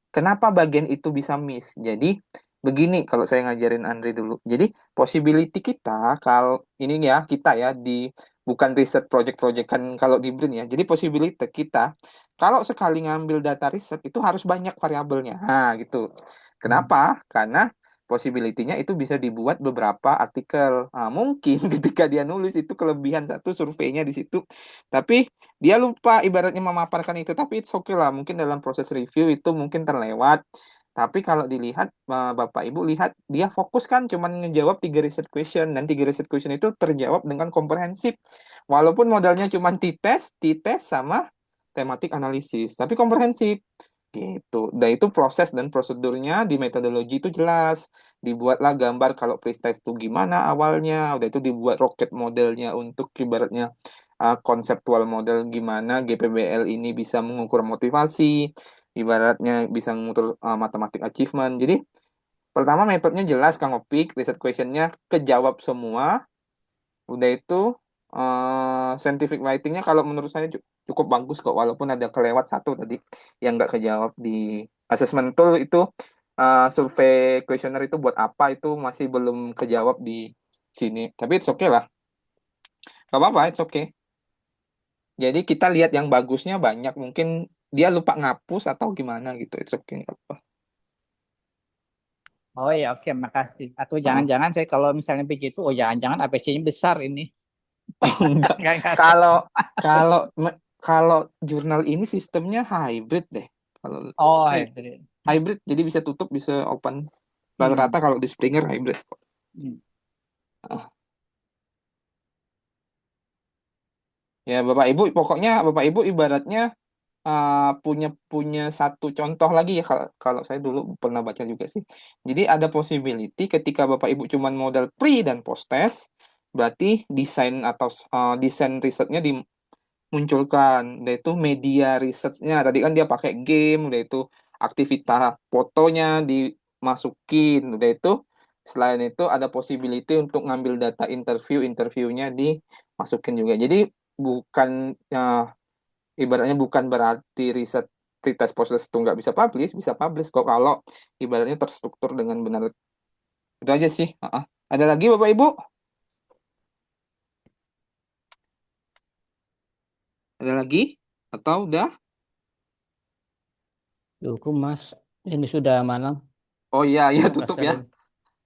kenapa bagian itu bisa miss? Jadi begini kalau saya ngajarin Andre dulu. Jadi possibility kita kalau ini ya kita ya di bukan riset project-project kan kalau di BRIN ya. Jadi possibility kita kalau sekali ngambil data riset itu harus banyak variabelnya. Nah, gitu. Kenapa? Karena possibility-nya itu bisa dibuat beberapa artikel. Nah, mungkin ketika dia nulis itu kelebihan satu surveinya di situ. Tapi dia lupa ibaratnya memaparkan itu. Tapi it's okay lah. Mungkin dalam proses review itu mungkin terlewat. Tapi kalau dilihat, Bapak Ibu lihat, dia fokus kan cuman ngejawab 3 research question. Dan 3 research question itu terjawab dengan komprehensif. Walaupun modalnya cuman t-test sama tematik analisis. Tapi komprehensif. Gitu. Dan itu proses dan prosedurnya di metodologi itu jelas. Dibuatlah gambar kalau pre-test itu gimana awalnya. Udah itu dibuat rocket modelnya untuk ibaratnya konseptual model gimana GPBL ini bisa mengukur motivasi, ibaratnya bisa mengukur matematik achievement. Jadi pertama metodenya jelas Kang Opik, research questionnya kejawab semua. Udah itu scientific writing-nya kalau menurut saya cukup bagus kok, walaupun ada kelewat satu tadi yang nggak kejawab di assessment tool itu. Survei questionnaire itu buat apa itu masih belum kejawab di sini. Tapi it's okay lah. Gak apa-apa, it's okay. Jadi kita lihat yang bagusnya banyak, mungkin dia lupa ngapus atau gimana gitu. It's okay, nggak apa. Oh ya, oke, makasih. Atau Oh, jangan-jangan saya kalau misalnya begitu, oh jangan-jangan APC-nya besar ini. enggak. Enggak tahu. Kalau kalau kalau jurnal ini sistemnya hybrid deh. Kalau Oh, hy- hybrid. hybrid jadi bisa tutup bisa open. Hmm. Rata-rata kalau di Springer hybrid kok. Hmm. Ah, ya Bapak Ibu, pokoknya Bapak Ibu ibaratnya punya punya satu contoh lagi ya kalau kalau saya dulu pernah baca juga sih. Jadi ada possibility ketika Bapak Ibu cuman modal pre dan post test, berarti desain atau desain risetnya dimunculkan. Udah itu media researchnya. Tadi kan dia pakai game, udah itu aktivitas fotonya dimasukin, udah itu selain itu ada possibility untuk ngambil data interviewnya dimasukin juga. Jadi bukan ibaratnya bukan berarti riset pretest proses itu nggak bisa publish kok kalau ibaratnya terstruktur dengan benar. Itu aja sih. Ada lagi Bapak Ibu? Ada lagi? Atau udah? Cukup Mas, ini sudah malam. Oh iya, ya Cukup Mas tutup ya. Darul.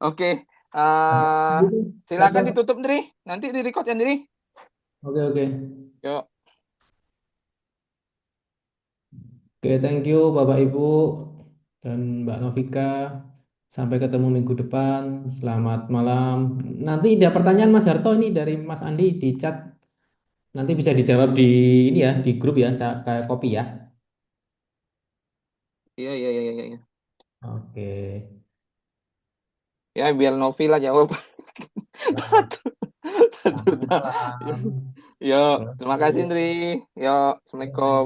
Oke. eh Silakan Dapat. ditutup, Dri. Nanti di record ya, Dri. Oke, oke. Yuk. Oke, thank you Bapak Ibu dan Mbak Novika. Sampai ketemu minggu depan. Selamat malam. Nanti ada pertanyaan Mas Harto ini dari Mas Andi di chat. Nanti bisa dijawab di ini ya, di grup ya, saya kayak kopi ya. Iya, iya, iya, iya, iya. Oke. Ya, biar Novi lah jawab. Selamat Satu. Satu selamat udah. malam. Yuk, terima kasih, Assalamualaikum. Dri. Yuk, Assalamualaikum.